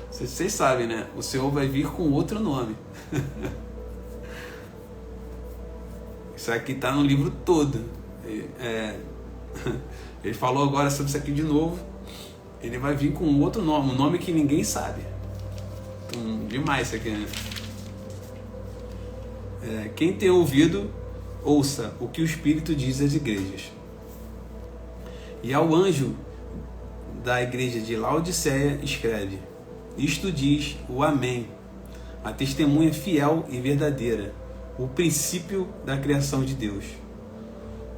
Vocês sabem, né? O Senhor vai vir com outro nome. Isso aqui está no livro todo. Ele falou agora sobre isso aqui de novo. Ele vai vir com outro nome, um nome que ninguém sabe. Demais isso aqui, né? Quem tem ouvido, ouça o que o Espírito diz às igrejas. E ao anjo da igreja de Laodiceia escreve: isto diz o Amém, a testemunha fiel e verdadeira, o princípio da criação de Deus.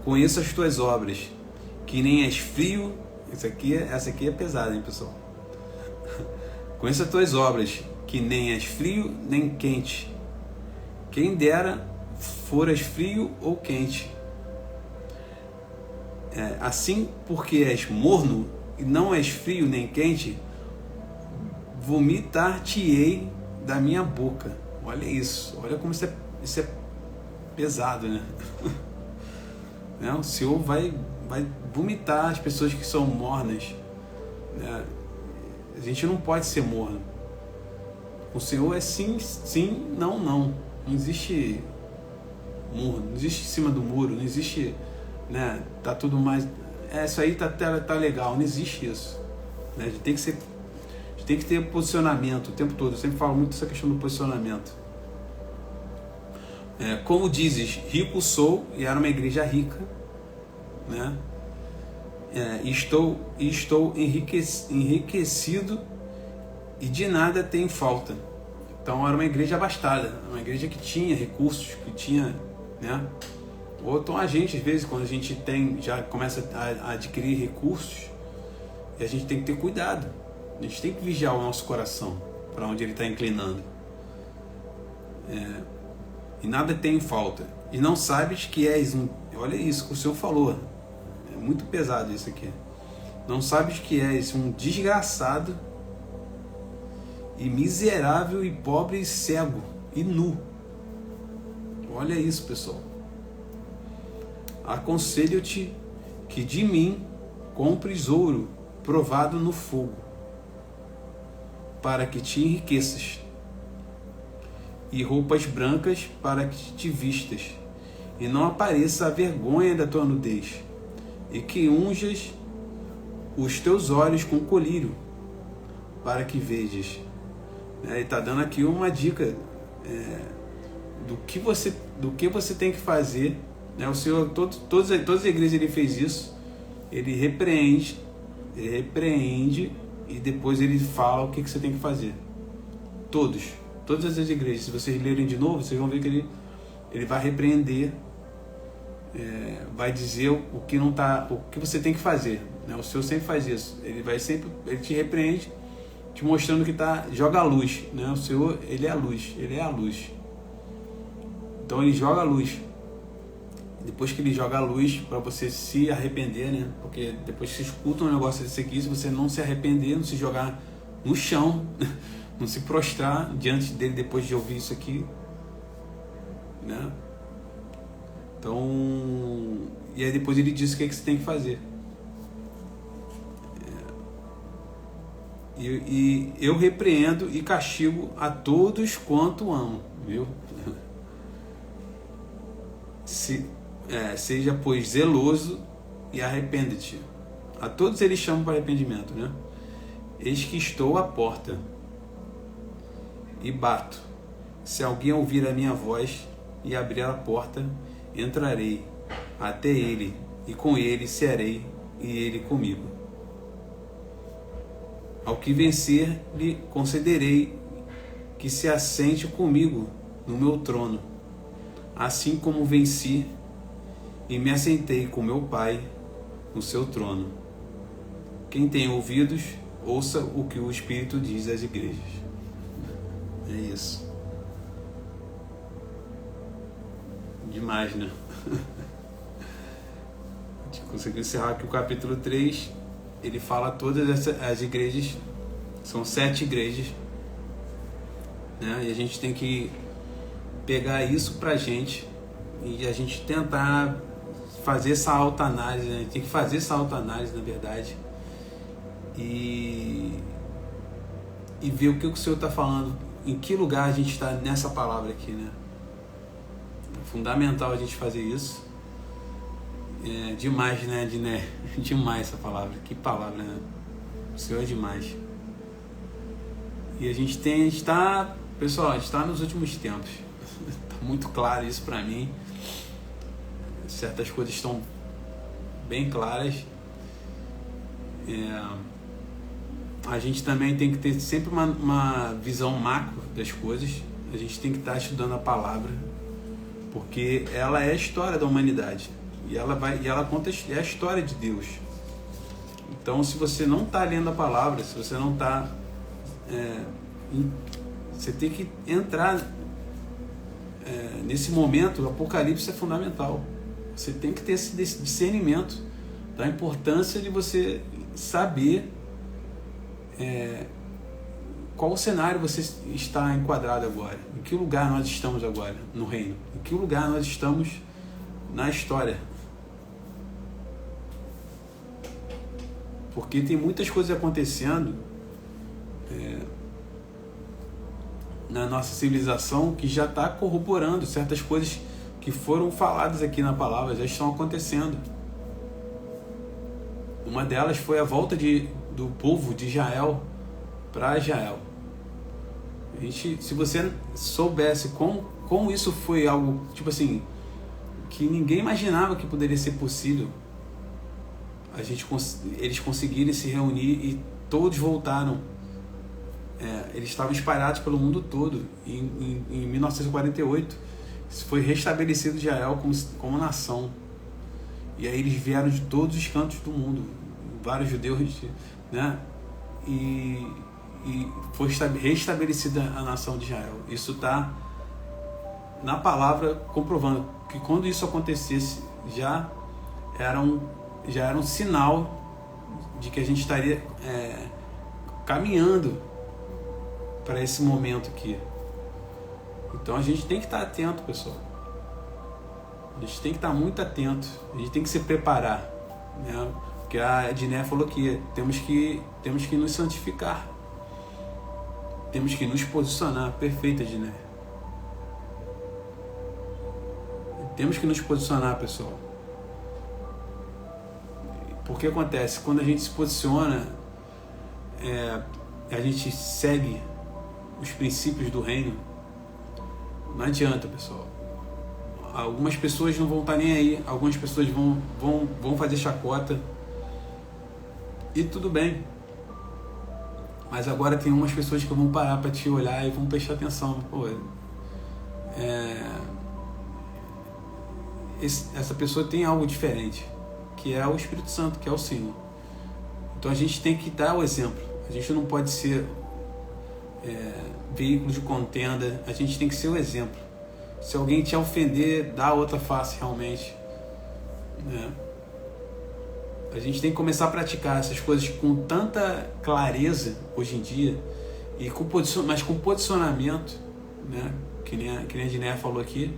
Conheço as tuas obras, que nem és frio. Essa aqui é pesada, hein, pessoal? Conheço as tuas obras, que nem és frio nem quente. Quem dera foras frio ou quente. Assim, porque és morno e não és frio nem quente, vomitar-te-ei da minha boca. Olha isso, olha como isso é pesado, né? O Senhor vai vomitar as pessoas que são mornas, né? A gente não pode ser morno. O Senhor é sim, sim, não, não. Não existe muro, não existe em cima do muro, não existe, né? Tá tudo mais. Isso aí tá legal, não existe isso, né? A gente tem que ter posicionamento o tempo todo. Eu sempre falo muito dessa questão do posicionamento. Como dizes, rico sou, e era uma igreja rica, né? Estou enriquecido e de nada tenho falta. Então era uma igreja abastada, uma igreja que tinha recursos, que tinha, né? Ou então a gente, às vezes, quando a gente já começa a adquirir recursos, e a gente tem que ter cuidado. A gente tem que vigiar o nosso coração para onde ele está inclinando. E nada tem falta. E não sabes que és um... Olha isso que o Senhor falou. É muito pesado isso aqui. Não sabes que és um desgraçado e miserável e pobre e cego e nu. Olha isso, pessoal. Aconselho-te que de mim compres ouro provado no fogo, para que te enriqueças, e roupas brancas para que te vistas, e não apareça a vergonha da tua nudez, e que unjas os teus olhos com colírio, para que vejas. Ele está dando aqui uma dica do que você tem que fazer. O Senhor, todas as igrejas ele fez isso. Ele repreende e depois ele fala o que você tem que fazer. Todas as igrejas, se vocês lerem de novo, vocês vão ver que ele vai repreender, vai dizer o que não tá, o que você tem que fazer. O Senhor sempre faz isso. Ele te repreende, te mostrando que joga a luz, né? O Senhor, ele é a luz, ele é a luz. Então ele joga a luz. Depois que ele joga a luz, para você se arrepender, né? Porque depois que você escuta um negócio desse aqui, se você não se arrepender, não se jogar no chão, não se prostrar diante dele depois de ouvir isso aqui, né? Então, e aí depois ele diz o que você tem que fazer. E eu repreendo e castigo a todos quanto amo, viu? Seja, pois, zeloso e arrepende-te. A todos eles chamam para arrependimento, né? Eis que estou à porta e bato. Se alguém ouvir a minha voz e abrir a porta, entrarei até ele, e com ele cearei, e ele comigo. Ao que vencer, lhe concederei que se assente comigo no meu trono, assim como venci e me assentei com meu Pai no seu trono. Quem tem ouvidos, ouça o que o Espírito diz às igrejas. É isso. Demais, né? A gente conseguiu encerrar aqui o capítulo 3. Ele fala todas as igrejas. São 7 igrejas. né? E a gente tem que pegar isso pra gente e a gente tentar fazer essa autoanálise, né? Tem que fazer essa autoanálise, na verdade, e ver o que o Senhor está falando, em que lugar a gente está nessa palavra aqui, né? É fundamental a gente fazer isso. É demais, né, Diné? Demais essa palavra. Que palavra, né? O Senhor é demais. E a gente está, pessoal, a gente está nos últimos tempos. Está muito claro isso para mim. Certas coisas estão bem claras. A gente também tem que ter sempre uma visão macro das coisas. A gente tem que estar estudando a palavra, porque ela é a história da humanidade e ela conta a história de Deus. Então, se você não está lendo a palavra, se você não está, você tem que entrar nesse momento. O Apocalipse é fundamental. Você tem que ter esse discernimento da importância de você saber qual o cenário você está enquadrado agora, em que lugar nós estamos agora no reino, em que lugar nós estamos na história. Porque tem muitas coisas acontecendo na nossa civilização que já está corroborando certas coisas que foram faladas aqui na palavra, já estão acontecendo. Uma delas foi a volta do povo de Israel para Israel. Se você soubesse como isso foi algo, tipo assim, que ninguém imaginava que poderia ser possível, eles conseguirem se reunir e todos voltaram. Eles estavam espalhados pelo mundo todo. Em 1948 foi restabelecido Israel como nação. E aí eles vieram de todos os cantos do mundo, vários judeus, né? E foi restabelecida a nação de Israel. Isso está na palavra, comprovando que quando isso acontecesse já era um sinal de que a gente estaria caminhando para esse momento aqui. Então a gente tem que estar atento, pessoal. A gente tem que estar muito atento. A gente tem que se preparar, né? Porque a Edné falou que temos que nos santificar. Temos que nos posicionar. Perfeita, Edné. Temos que nos posicionar, pessoal. Porque acontece, quando a gente se posiciona, a gente segue os princípios do reino. Não adianta, pessoal. Algumas pessoas não vão estar nem aí, algumas pessoas vão fazer chacota, e tudo bem. Mas agora tem umas pessoas que vão parar para te olhar e vão prestar atenção. Pô, essa pessoa tem algo diferente, que é o Espírito Santo, que é o Senhor. Então a gente tem que dar o exemplo. A gente não pode ser veículo de contenda. A gente tem que ser o exemplo. Se alguém te ofender, dá a outra face realmente, né? A gente tem que começar a praticar essas coisas com tanta clareza hoje em dia, mas com posicionamento, né? Que nem a Diné falou aqui.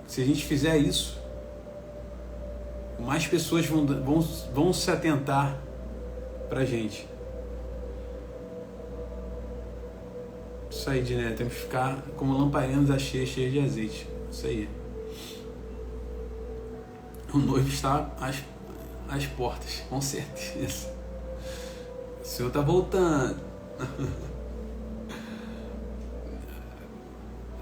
Se a gente fizer isso, mais pessoas vão se atentar pra gente. Isso aí, Diné, temos que ficar como lamparinas cheias de azeite. Isso aí. O noivo está às portas, com certeza. O Senhor está voltando.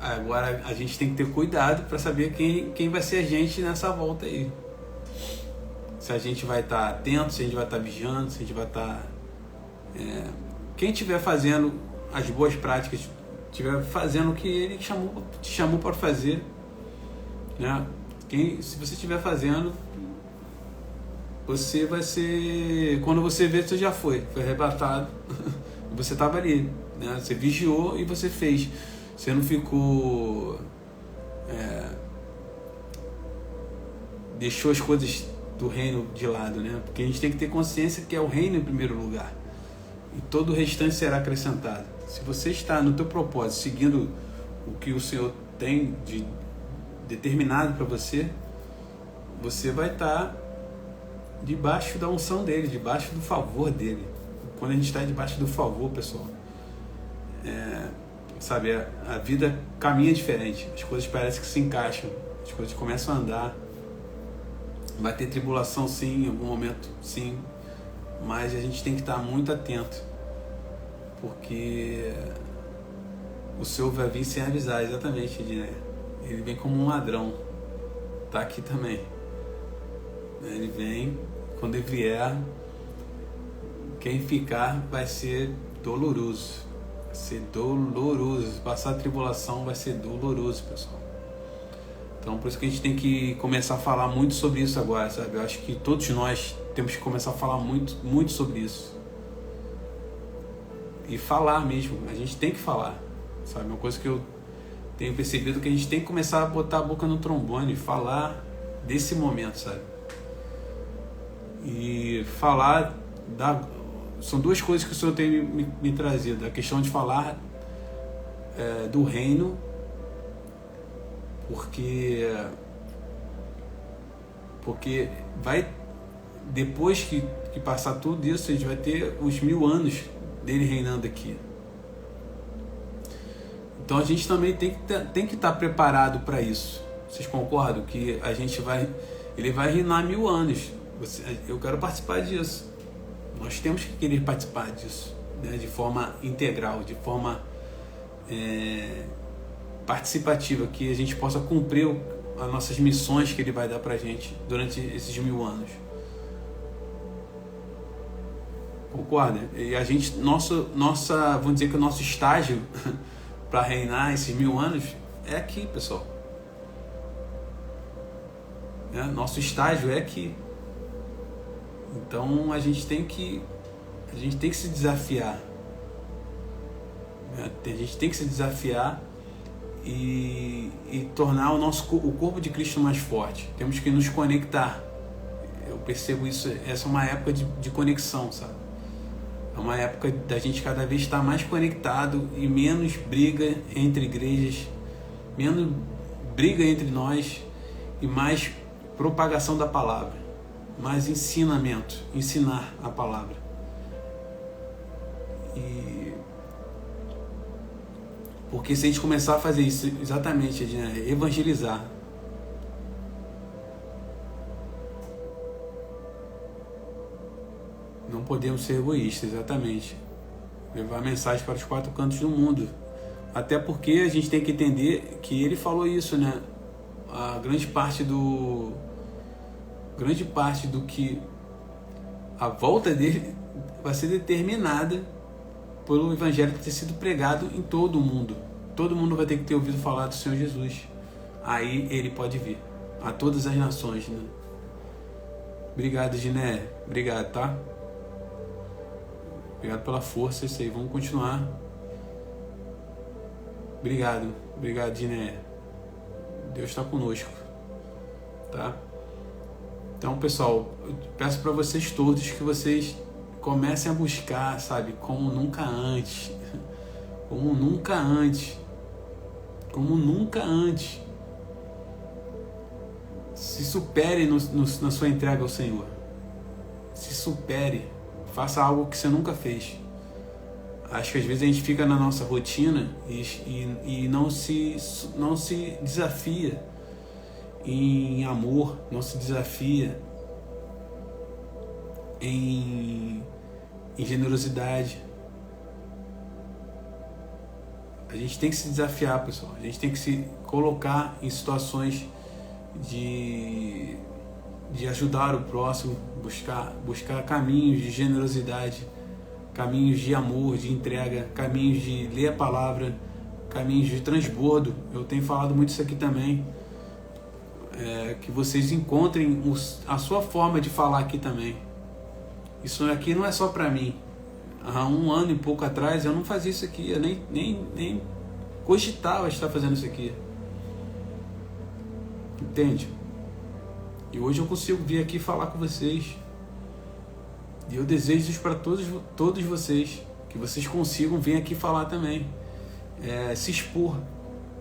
Agora a gente tem que ter cuidado para saber quem vai ser a gente nessa volta aí. Se a gente vai estar atento, se a gente vai estar vigiando, se a gente vai estar... Quem estiver fazendo as boas práticas, estiver fazendo o que ele te chamou para fazer, né? Se você estiver fazendo, você vai ser... Quando você vê, você já foi arrebatado. Você estava ali, né? Você vigiou e você fez. Você não ficou... deixou as coisas do reino de lado, né? Porque a gente tem que ter consciência que é o reino em primeiro lugar. E todo o restante será acrescentado. Se você está no teu propósito, seguindo o que o Senhor tem de determinado para você, você vai estar debaixo da unção dele, debaixo do favor dele. Quando a gente está debaixo do favor, pessoal, sabe, a vida caminha diferente, as coisas parecem que se encaixam, as coisas começam a andar. Vai ter tribulação sim, em algum momento sim, mas a gente tem que estar muito atento, porque o Senhor vai vir sem avisar, exatamente, né? Ele vem como um ladrão, tá aqui também. Ele vem, quando ele vier, quem ficar vai ser doloroso. Vai ser doloroso. Passar a tribulação vai ser doloroso, pessoal. Então, por isso que a gente tem que começar a falar muito sobre isso agora, sabe? Eu acho que todos nós temos que começar a falar muito, muito sobre isso. E falar mesmo. A gente tem que falar, sabe? Uma coisa que eu tenho percebido que a gente tem que começar a botar a boca no trombone e falar desse momento, sabe? E falar são duas coisas que o Senhor tem me trazido. A questão de falar do reino, porque vai, depois que passar tudo isso, a gente vai ter os 1000 anos dele reinando aqui. Então a gente também tem que estar preparado para isso. Vocês concordam que ele vai reinar 1000 anos? Eu quero participar disso. Nós temos que querer participar disso, né? De forma integral, de forma participativa, que a gente possa cumprir as nossas missões que ele vai dar pra gente durante esses 1000 anos. Concorda? E a gente, vamos dizer que o nosso estágio para reinar esses 1000 anos é aqui, pessoal. Nosso estágio é aqui. Então a gente tem que se desafiar. A gente tem que se desafiar e tornar o corpo de Cristo mais forte. Temos que nos conectar. Eu percebo isso. Essa é uma época de conexão, sabe? É uma época da gente cada vez estar mais conectado e menos briga entre igrejas, menos briga entre nós e mais propagação da palavra, mais ensinamento, ensinar a palavra. Porque se a gente começar a fazer isso, exatamente, evangelizar, não podemos ser egoístas, exatamente. Levar a mensagem para os 4 cantos do mundo. Até porque a gente tem que entender que ele falou isso, né? A grande parte do que a volta dele vai ser determinada pelo evangelho ter sido pregado em todo o mundo. Todo mundo vai ter que ter ouvido falar do Senhor Jesus. Aí ele pode vir a todas as nações, né? Obrigado, Giné. Obrigado, tá? Obrigado pela força, isso aí. Vamos continuar. Obrigado, Giné. Deus está conosco, tá? Então, pessoal, eu peço para vocês todos que vocês comecem a buscar, sabe, como nunca antes. Como nunca antes. Como nunca antes. Se supere na sua entrega ao Senhor. Se supere. Faça algo que você nunca fez. Acho que às vezes a gente fica na nossa rotina e não se desafia em amor, não se desafia em generosidade. A gente tem que se desafiar, pessoal. A gente tem que se colocar em situações de ajudar o próximo, buscar caminhos de generosidade, caminhos de amor, de entrega, caminhos de ler a palavra, caminhos de transbordo. Eu tenho falado muito isso aqui também. Que vocês encontrem a sua forma de falar aqui também. Isso aqui não é só para mim. Há 1 ano e pouco atrás eu não fazia isso aqui, eu nem cogitava estar fazendo isso aqui. Entende? E hoje eu consigo vir aqui falar com vocês. E eu desejo isso para todos vocês. que vocês consigam vir aqui falar também, se expor,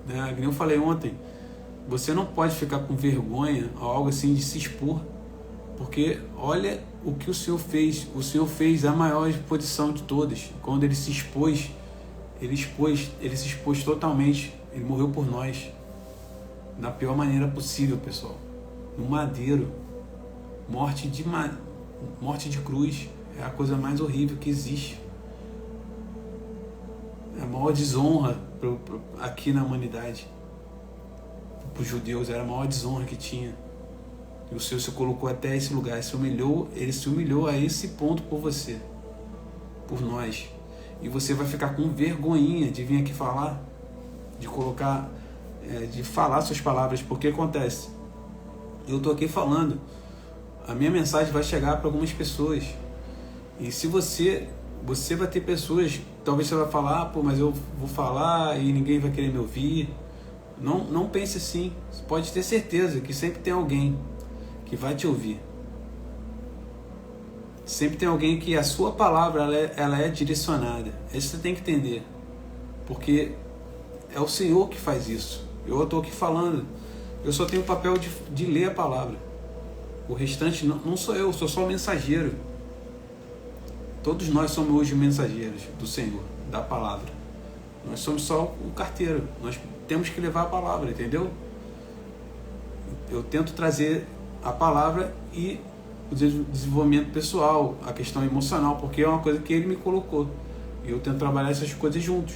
né? Como eu falei ontem, você não pode ficar com vergonha ou algo assim de se expor, porque olha o que o Senhor fez a maior exposição de todas. Quando ele se expôs, ele se expôs totalmente, ele morreu por nós, da pior maneira possível, pessoal, no madeiro, morte de cruz, é a coisa mais horrível que existe, é a maior desonra aqui na humanidade. Para os judeus era a maior desonra que tinha, e o Senhor se colocou até esse lugar, ele se humilhou a esse ponto por você, por nós, e você vai ficar com vergonhinha de vir aqui falar, de colocar, de falar suas palavras, porque acontece, eu estou aqui falando, a minha mensagem vai chegar para algumas pessoas, e se você vai ter pessoas, talvez você vai falar, pô, mas eu vou falar e ninguém vai querer me ouvir. Não pense assim, você pode ter certeza que sempre tem alguém que vai te ouvir, sempre tem alguém que a sua palavra ela é direcionada. Isso você tem que entender, porque é o Senhor que faz isso. Eu estou aqui falando, eu só tenho o papel de ler a palavra, o restante não sou eu sou só o mensageiro. Todos nós somos hoje mensageiros do Senhor, da palavra. Nós somos só o carteiro, nós temos que levar a palavra, entendeu? Eu tento trazer a palavra e o desenvolvimento pessoal, a questão emocional, porque é uma coisa que ele me colocou, e eu tento trabalhar essas coisas juntos,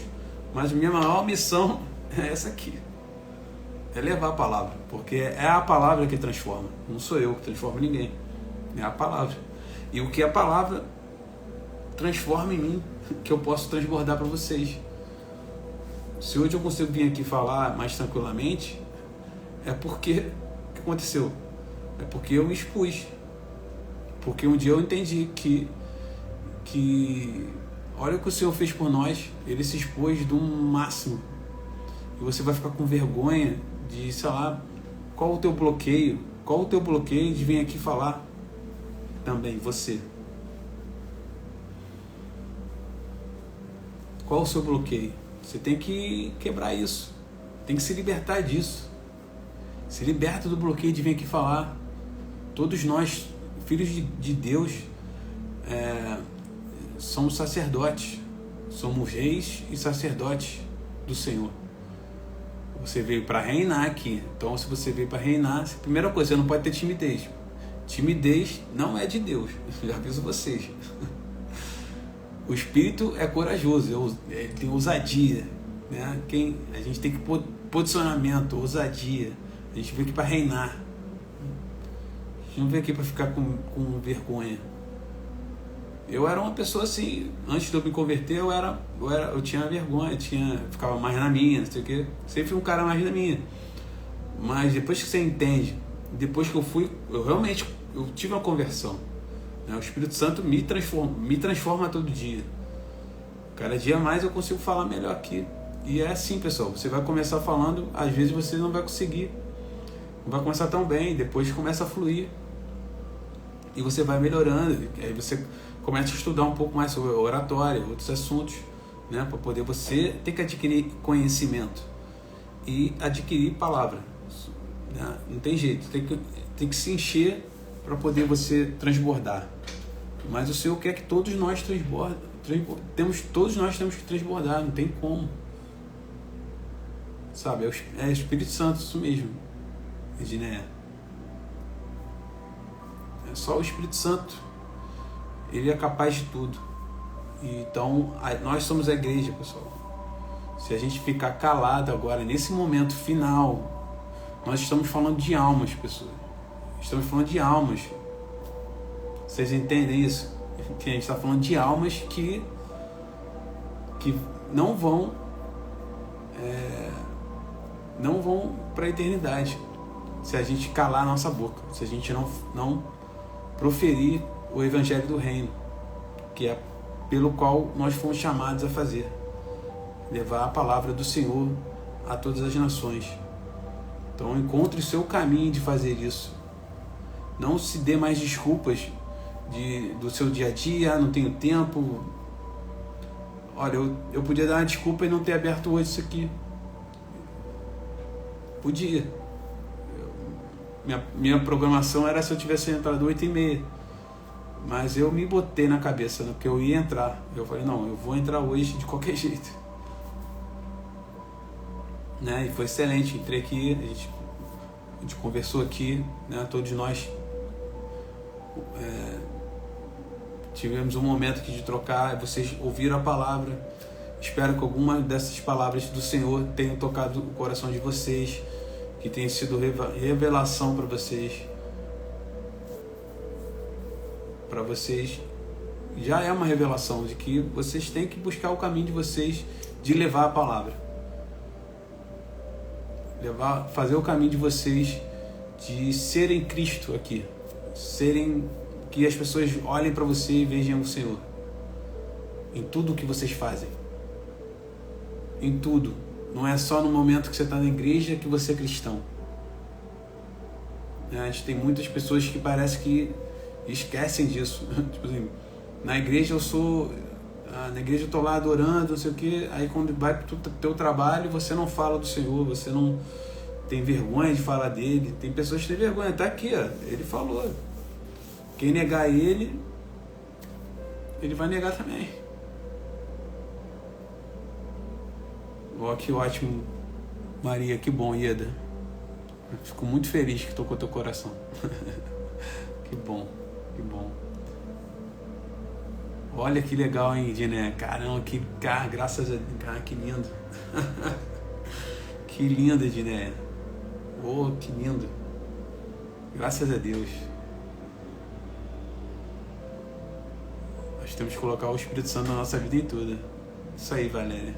mas minha maior missão é essa aqui, é levar a palavra, porque é a palavra que transforma, não sou eu que transformo ninguém, é a palavra, e o que a palavra transforma em mim, que eu posso transbordar para vocês. Se hoje eu consigo vir aqui falar mais tranquilamente, é porque o que aconteceu? É porque eu me expus, porque um dia eu entendi que olha o que o Senhor fez por nós, ele se expôs do máximo, e você vai ficar com vergonha de, sei lá, qual o teu bloqueio de vir aqui falar também, você. Qual o seu bloqueio? Você tem que quebrar isso, tem que se libertar disso, se liberta do bloqueio de vir aqui falar. Todos nós, filhos de Deus, somos sacerdotes, somos reis e sacerdotes do Senhor. Você veio para reinar aqui, então se você veio para reinar, a primeira coisa, você não pode ter timidez. Timidez não é de Deus, já aviso vocês. O espírito é corajoso, ele tem ousadia, né? A gente tem que posicionamento, ousadia. A gente veio aqui para reinar. A gente não veio aqui para ficar com vergonha. Eu era uma pessoa assim, antes de eu me converter, eu tinha vergonha, ficava mais na minha, não sei o quê. Sempre fui um cara mais na minha. Mas depois que você entende, depois que eu realmente tive uma conversão. O Espírito Santo me transforma todo dia. Cada dia mais eu consigo falar melhor aqui. E é assim, pessoal, você vai começar falando, às vezes você não vai conseguir, não vai começar tão bem, depois começa a fluir, e você vai melhorando, aí você começa a estudar um pouco mais sobre oratória, outros assuntos, né, para poder você ter que adquirir conhecimento e adquirir palavra, né? Não tem jeito, tem que se encher para poder você transbordar. Mas o Senhor quer que todos nós todos nós temos que transbordar, não tem como. Sabe, é o Espírito Santo, isso mesmo, Edneia. É só o Espírito Santo, ele é capaz de tudo. Então, nós somos a igreja, pessoal. Se a gente ficar calado agora, nesse momento final, nós estamos falando de almas, pessoas. Estamos falando de almas. Vocês entendem isso? Que a gente está falando de almas que não vão para a eternidade se a gente calar a nossa boca, se a gente não proferir o evangelho do reino, que é pelo qual nós fomos chamados a fazer, levar a palavra do Senhor a todas as nações. Então encontre o seu caminho de fazer isso. Não se dê mais desculpas do seu dia a dia, não tenho tempo. olha, eu podia dar uma desculpa e não ter aberto hoje isso aqui. Podia. Minha programação era se eu tivesse entrado 8h30. Mas eu me botei na cabeça que eu ia entrar. Eu falei, não, eu vou entrar hoje de qualquer jeito. Né? E foi excelente. Entrei aqui, a gente conversou aqui, né? Todos nós tivemos um momento aqui de trocar. Vocês ouviram a palavra. Espero que alguma dessas palavras do Senhor tenham tocado o coração de vocês, que tenha sido revelação para vocês. Para vocês já é uma revelação de que vocês têm que buscar o caminho de vocês de levar a palavra, fazer o caminho de vocês de serem Cristo aqui, que as pessoas olhem para você e vejam o Senhor em tudo o que vocês fazem, em tudo. Não é só no momento que você está na igreja que você é cristão. A gente tem muitas pessoas que parece que esquecem disso. Tipo assim, na igreja na igreja eu tô lá adorando, não sei o que, aí quando vai pro teu trabalho você não fala do Senhor, você não tem vergonha de falar dele. Tem pessoas que têm vergonha, tá aqui, ó, ele falou, quem negar ele vai negar também. Ó, que ótimo, Maria, que bom, Ieda, fico muito feliz que tocou teu coração. Que bom. Que bom. Olha que legal, hein, Diné? Caramba, graças a Deus. Cara, que lindo. Que lindo, Diné. Oh, que lindo. Graças a Deus. Nós temos que colocar o Espírito Santo na nossa vida em tudo. Isso aí, Valéria.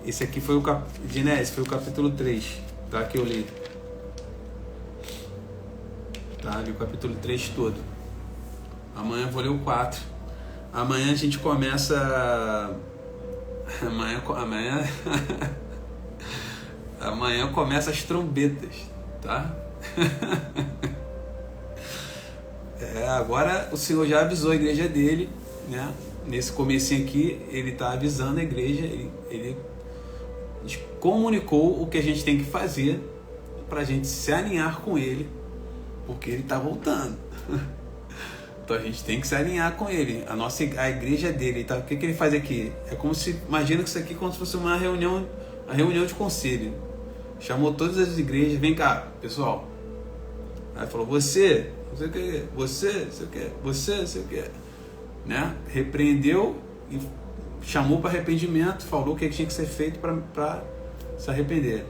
Esse aqui foi Diné, esse foi o capítulo 3, tá? Que eu li. Tá, li o capítulo 3 todo. Amanhã eu vou ler o 4. Amanhã a gente começa. Amanhã começa as trombetas, tá? Agora o Senhor já avisou a igreja dele, né? Nesse comecinho aqui, ele está avisando a igreja, ele comunicou o que a gente tem que fazer para a gente se alinhar com ele, porque ele está voltando. Então a gente tem que se alinhar com ele. A igreja dele, tá? O que ele faz aqui? É como se, imagina que isso aqui é como se fosse uma reunião de conselho. Chamou todas as igrejas, vem cá, pessoal. Aí falou, você, não sei o que, você, não sei o que, você, não sei o que, né? Repreendeu e chamou para arrependimento, falou o que tinha que ser feito para se arrepender.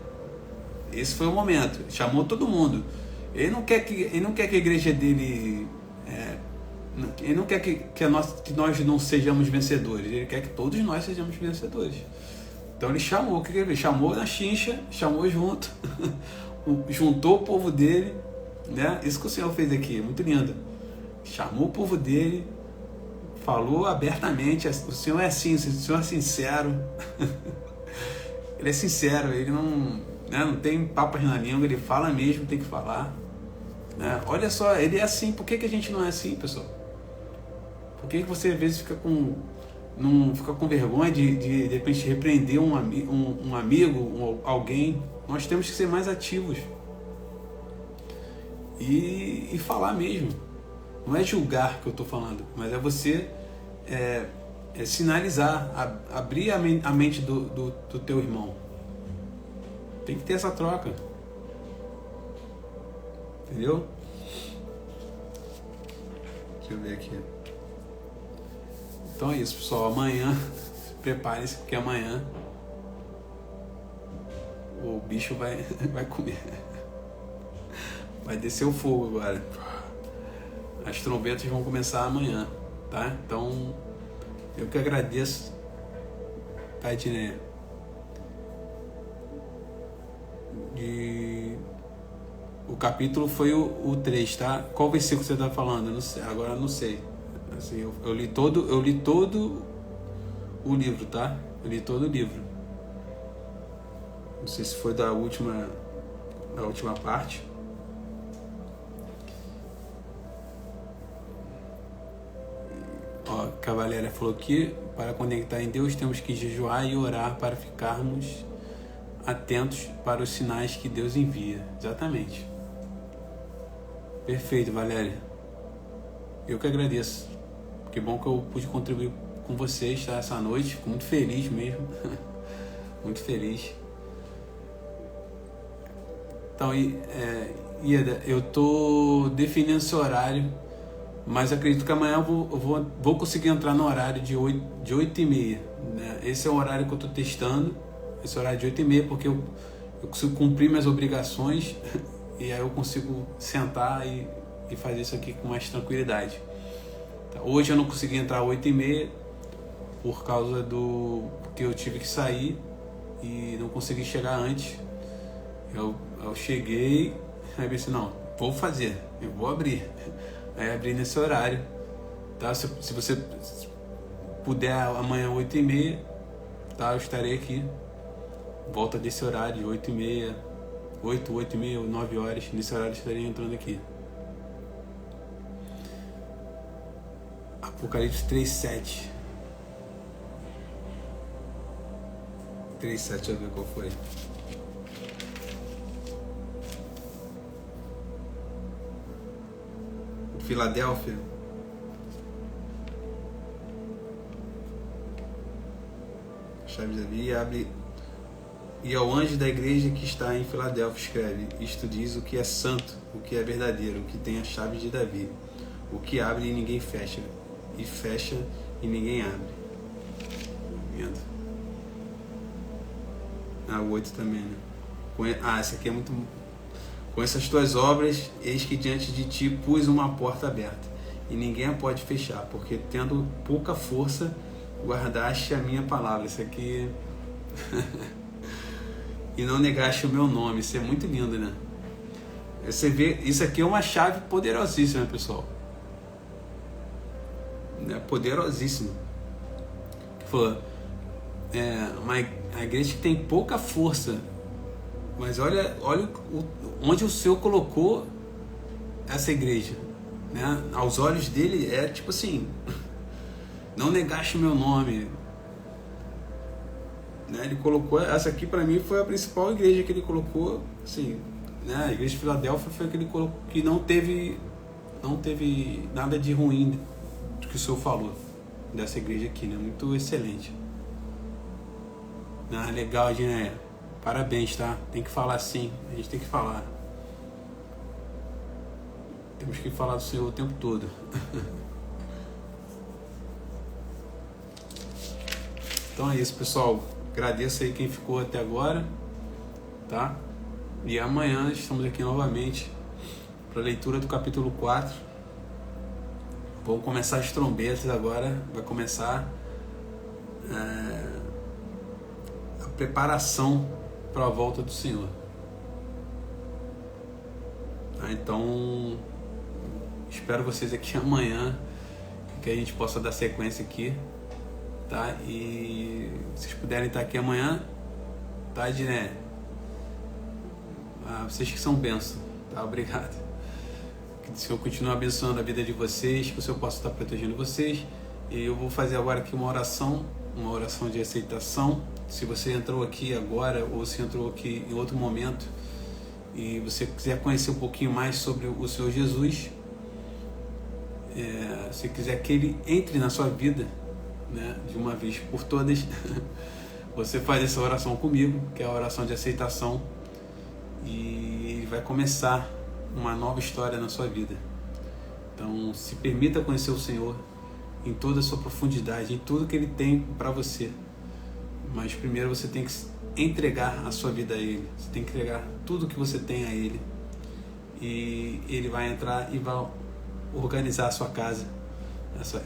Esse foi o momento. Chamou todo mundo. Ele não quer que a igreja dele, ele não quer que nós não sejamos vencedores. Ele quer que todos nós sejamos vencedores. Então ele chamou, o que ele fez? Chamou na chincha, chamou junto, juntou o povo dele, né? Isso que o Senhor fez aqui, muito lindo. Chamou o povo dele, falou abertamente. O Senhor é assim, o Senhor é sincero. Ele é sincero, ele não tem papas na língua, ele fala mesmo, tem que falar. Né? Olha só, ele é assim. Por que a gente não é assim, pessoal? Por que você às vezes fica com vergonha de repente repreender um amigo, alguém? Nós temos que ser mais ativos e falar mesmo. Não é julgar que eu estou falando, mas é você sinalizar, abrir a mente do teu irmão. Tem que ter essa troca. Entendeu? Deixa eu ver aqui. Então é isso, pessoal. Amanhã, preparem-se, porque amanhã o bicho vai comer. Vai descer o fogo agora. As trombetas vão começar amanhã, tá? Então, eu que agradeço, tá, Edneia? O capítulo foi o 3, tá? Qual versículo você tá falando? Eu não sei, agora eu não sei. Assim, eu li todo o livro, tá? Eu li todo o livro. Não sei se foi da última parte. Ó, que a Valéria falou aqui, para conectar em Deus temos que jejuar e orar para ficarmos atentos para os sinais que Deus envia. Exatamente. Perfeito, Valéria. Eu que agradeço. Que bom que eu pude contribuir com vocês, tá, essa noite. Fico muito feliz mesmo. Muito feliz. Então, Ieda, eu tô definindo esse horário, mas acredito que amanhã eu vou conseguir entrar no horário de 8h30. Né? Esse é o horário que eu tô testando, esse horário de 8h30, porque eu consigo cumprir minhas obrigações e aí eu consigo sentar e fazer isso aqui com mais tranquilidade. Tá? Hoje eu não consegui entrar às 8h30 por causa que eu tive que sair e não consegui chegar antes. Eu cheguei, aí pensei, não, vou fazer, eu vou abrir. Aí abri nesse horário, tá? Se você puder amanhã 8h30, tá? Eu estarei aqui, volta desse horário, 8h30, 8h30, 9 horas, nesse horário eu estarei entrando aqui. Apocalipse 3:7. 3:7, deixa eu ver qual foi. Filadélfia. Chave de Davi abre. E ao anjo da igreja que está em Filadélfia escreve: isto diz o que é santo, o que é verdadeiro, o que tem a chave de Davi, o que abre e ninguém fecha, e fecha e ninguém abre. Vendo? O 8 também, né? Essa aqui é muito. Com essas tuas obras, eis que diante de ti pus uma porta aberta, e ninguém a pode fechar, porque tendo pouca força, guardaste a minha palavra. Isso aqui... e não negaste o meu nome. Isso é muito lindo, né? Você vê, isso aqui é uma chave poderosíssima, pessoal. É poderosíssima. Falou, a igreja que tem pouca força, mas olha onde o Senhor colocou essa igreja, né? Aos olhos dele é tipo assim, não negaste o meu nome, né? Ele colocou, essa aqui para mim foi a principal igreja que ele colocou, assim, né? A igreja de Filadélfia foi a que ele colocou, que não teve nada de ruim do que o Senhor falou dessa igreja aqui, né? Muito excelente. Legal, né? Parabéns, tá? Tem que falar sim, a gente tem que falar. Temos que falar do Senhor o tempo todo. Então é isso, pessoal. Agradeço aí quem ficou até agora, tá? E amanhã estamos aqui novamente para a leitura do capítulo 4. Vamos começar as trombetas agora. Vai começar a preparação para a volta do Senhor. Então, espero vocês aqui amanhã, que a gente possa dar sequência aqui, tá? E se vocês puderem estar aqui amanhã, tá, Diné? Vocês que são bênção, tá? Obrigado. Que o Senhor continue abençoando a vida de vocês, que o Senhor possa estar protegendo vocês. E eu vou fazer agora aqui uma oração de aceitação. Se você entrou aqui agora ou se entrou aqui em outro momento e você quiser conhecer um pouquinho mais sobre o Senhor Jesus, se quiser que Ele entre na sua vida, né, de uma vez por todas, você faz essa oração comigo, que é a oração de aceitação, e vai começar uma nova história na sua vida. Então, se permita conhecer o Senhor em toda a sua profundidade, em tudo que Ele tem para você. Mas primeiro você tem que entregar a sua vida a Ele. Você tem que entregar tudo que você tem a Ele. E Ele vai entrar e vai organizar a sua casa.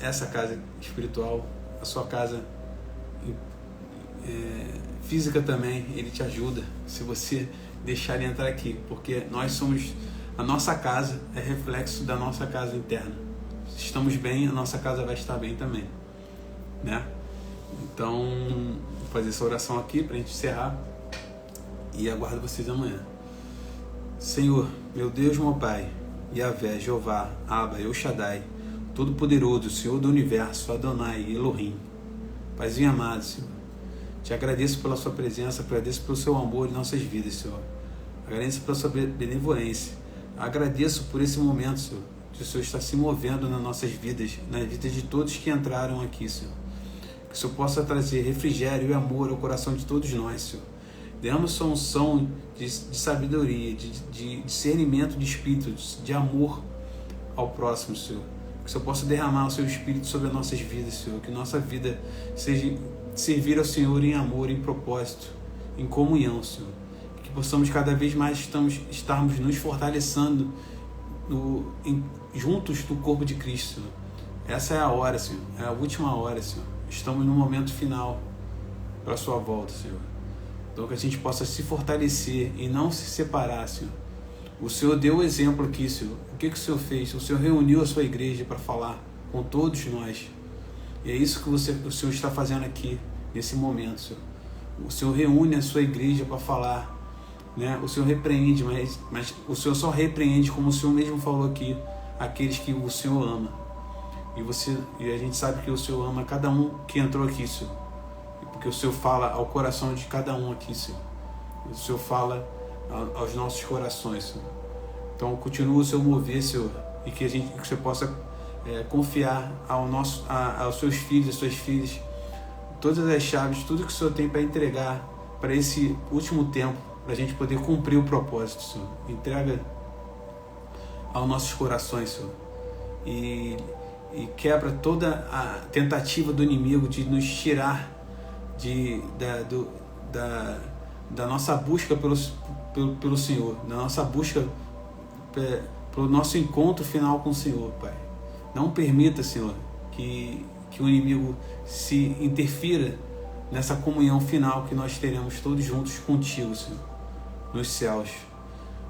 Essa casa espiritual, a sua casa física também. Ele te ajuda se você deixar Ele entrar aqui. Porque nós somos... A nossa casa é reflexo da nossa casa interna. Se estamos bem, a nossa casa vai estar bem também, né? Então, vou fazer essa oração aqui para a gente encerrar e aguardo vocês amanhã. Senhor, meu Deus, meu Pai, Yahvé, Jeová, Abba, El Shaddai, Todo-Poderoso, Senhor do Universo, Adonai, Elohim. Paizinho amado, Senhor, te agradeço pela sua presença, agradeço pelo seu amor em nossas vidas, Senhor. Agradeço pela sua benevolência. Agradeço por esse momento, Senhor, que o Senhor está se movendo nas nossas vidas, na vida de todos que entraram aqui, Senhor. Que o Senhor possa trazer refrigério e amor ao coração de todos nós, Senhor. Demos sua unção de sabedoria, de discernimento de espírito, de amor ao próximo, Senhor. Que o Senhor possa derramar o seu Espírito sobre as nossas vidas, Senhor. Que nossa vida seja servir ao Senhor em amor, em propósito, em comunhão, Senhor. Que possamos cada vez mais estarmos nos fortalecendo juntos do corpo de Cristo, Senhor. Essa é a hora, Senhor. É a última hora, Senhor. Estamos no momento final para a sua volta, Senhor. Então que a gente possa se fortalecer e não se separar, Senhor. O Senhor deu o exemplo aqui, Senhor. O que o Senhor fez? O Senhor reuniu a sua igreja para falar com todos nós. E é isso que o Senhor está fazendo aqui, nesse momento, Senhor. O Senhor reúne a sua igreja para falar, né? O Senhor repreende, mas o Senhor só repreende, como o Senhor mesmo falou aqui, aqueles que o Senhor ama. E a gente sabe que o Senhor ama cada um que entrou aqui, Senhor. Porque o Senhor fala ao coração de cada um aqui, Senhor. O Senhor fala aos nossos corações, Senhor. Então continua o seu mover, Senhor, e que você possa confiar aos seus filhos, às suas filhas, todas as chaves, tudo que o Senhor tem para entregar para esse último tempo, para a gente poder cumprir o propósito, Senhor. Entrega aos nossos corações, Senhor, e quebra toda a tentativa do inimigo de nos tirar da nossa busca pelo Senhor, da nossa busca pelo nosso encontro final com o Senhor, Pai. Não permita, Senhor, que o inimigo se interfira nessa comunhão final que nós teremos todos juntos contigo, Senhor, nos céus.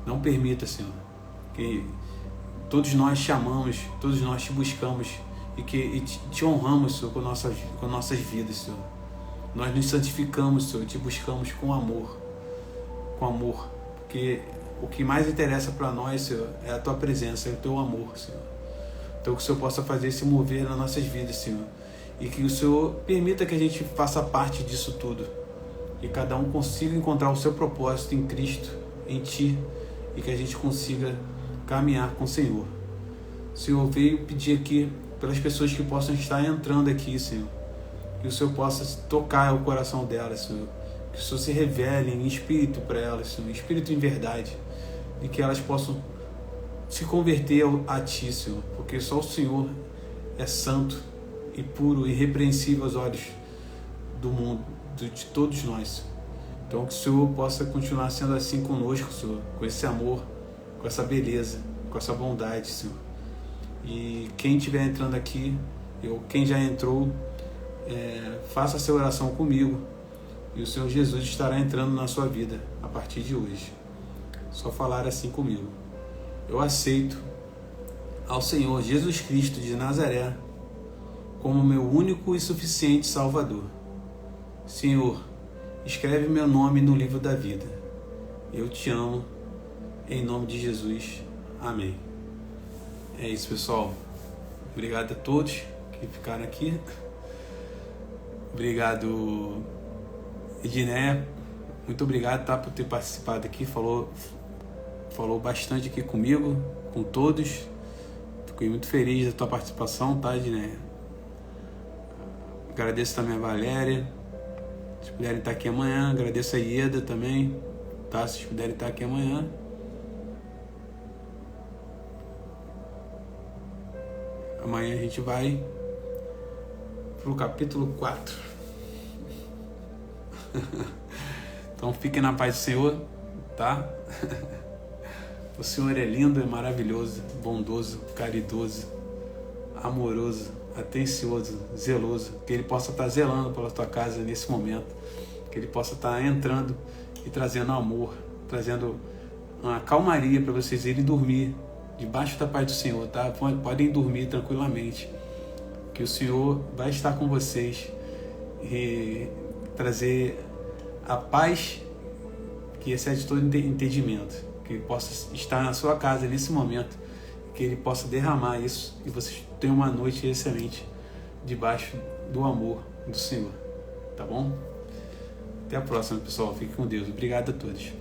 Não permita, Senhor, que todos nós te amamos, todos nós te buscamos e te honramos, Senhor, com nossas vidas, Senhor. Nós nos santificamos, Senhor, te buscamos com amor, porque o que mais interessa para nós, Senhor, é a tua presença, é o teu amor, Senhor. Então que o Senhor possa fazer se mover nas nossas vidas, Senhor, e que o Senhor permita que a gente faça parte disso tudo, e cada um consiga encontrar o seu propósito em Cristo, em Ti, e que a gente consiga caminhar com o Senhor. O Senhor veio pedir aqui pelas pessoas que possam estar entrando aqui, Senhor, que o Senhor possa tocar o coração delas, Senhor, que o Senhor se revele em espírito para elas, Senhor, em espírito em verdade, e que elas possam se converter a Ti, Senhor, porque só o Senhor é santo e puro e irrepreensível aos olhos do mundo, de todos nós. Então que o Senhor possa continuar sendo assim conosco, Senhor, com esse amor, com essa beleza, com essa bondade, Senhor. E quem estiver entrando aqui, quem já entrou, faça essa oração comigo, e o Senhor Jesus estará entrando na sua vida a partir de hoje. Só falar assim comigo: eu aceito ao Senhor Jesus Cristo de Nazaré como meu único e suficiente Salvador. Senhor, escreve meu nome no livro da vida. Eu te amo, em nome de Jesus. Amém. É isso, pessoal. Obrigado a todos que ficaram aqui. Obrigado, Edneia. Muito obrigado, tá, por ter participado aqui. Falou bastante aqui comigo, com todos. Fiquei muito feliz da tua participação, tá, Edneia? Agradeço também a Valéria. Se puderem estar aqui amanhã. Agradeço a Ieda também, tá? Se puderem estar aqui amanhã. Amanhã a gente vai pro capítulo 4. Então fiquem na paz do Senhor, tá? O Senhor é lindo, é maravilhoso, bondoso, caridoso, amoroso, atencioso, zeloso. Que Ele possa estar zelando pela tua casa nesse momento. Que Ele possa estar entrando e trazendo amor, trazendo uma calmaria para vocês irem dormir debaixo da paz do Senhor, tá? Podem dormir tranquilamente, que o Senhor vai estar com vocês e trazer a paz que excede todo entendimento, que possa estar na sua casa nesse momento, que Ele possa derramar isso e vocês tenham uma noite excelente debaixo do amor do Senhor, tá bom? Até a próxima, pessoal. Fique com Deus. Obrigado a todos.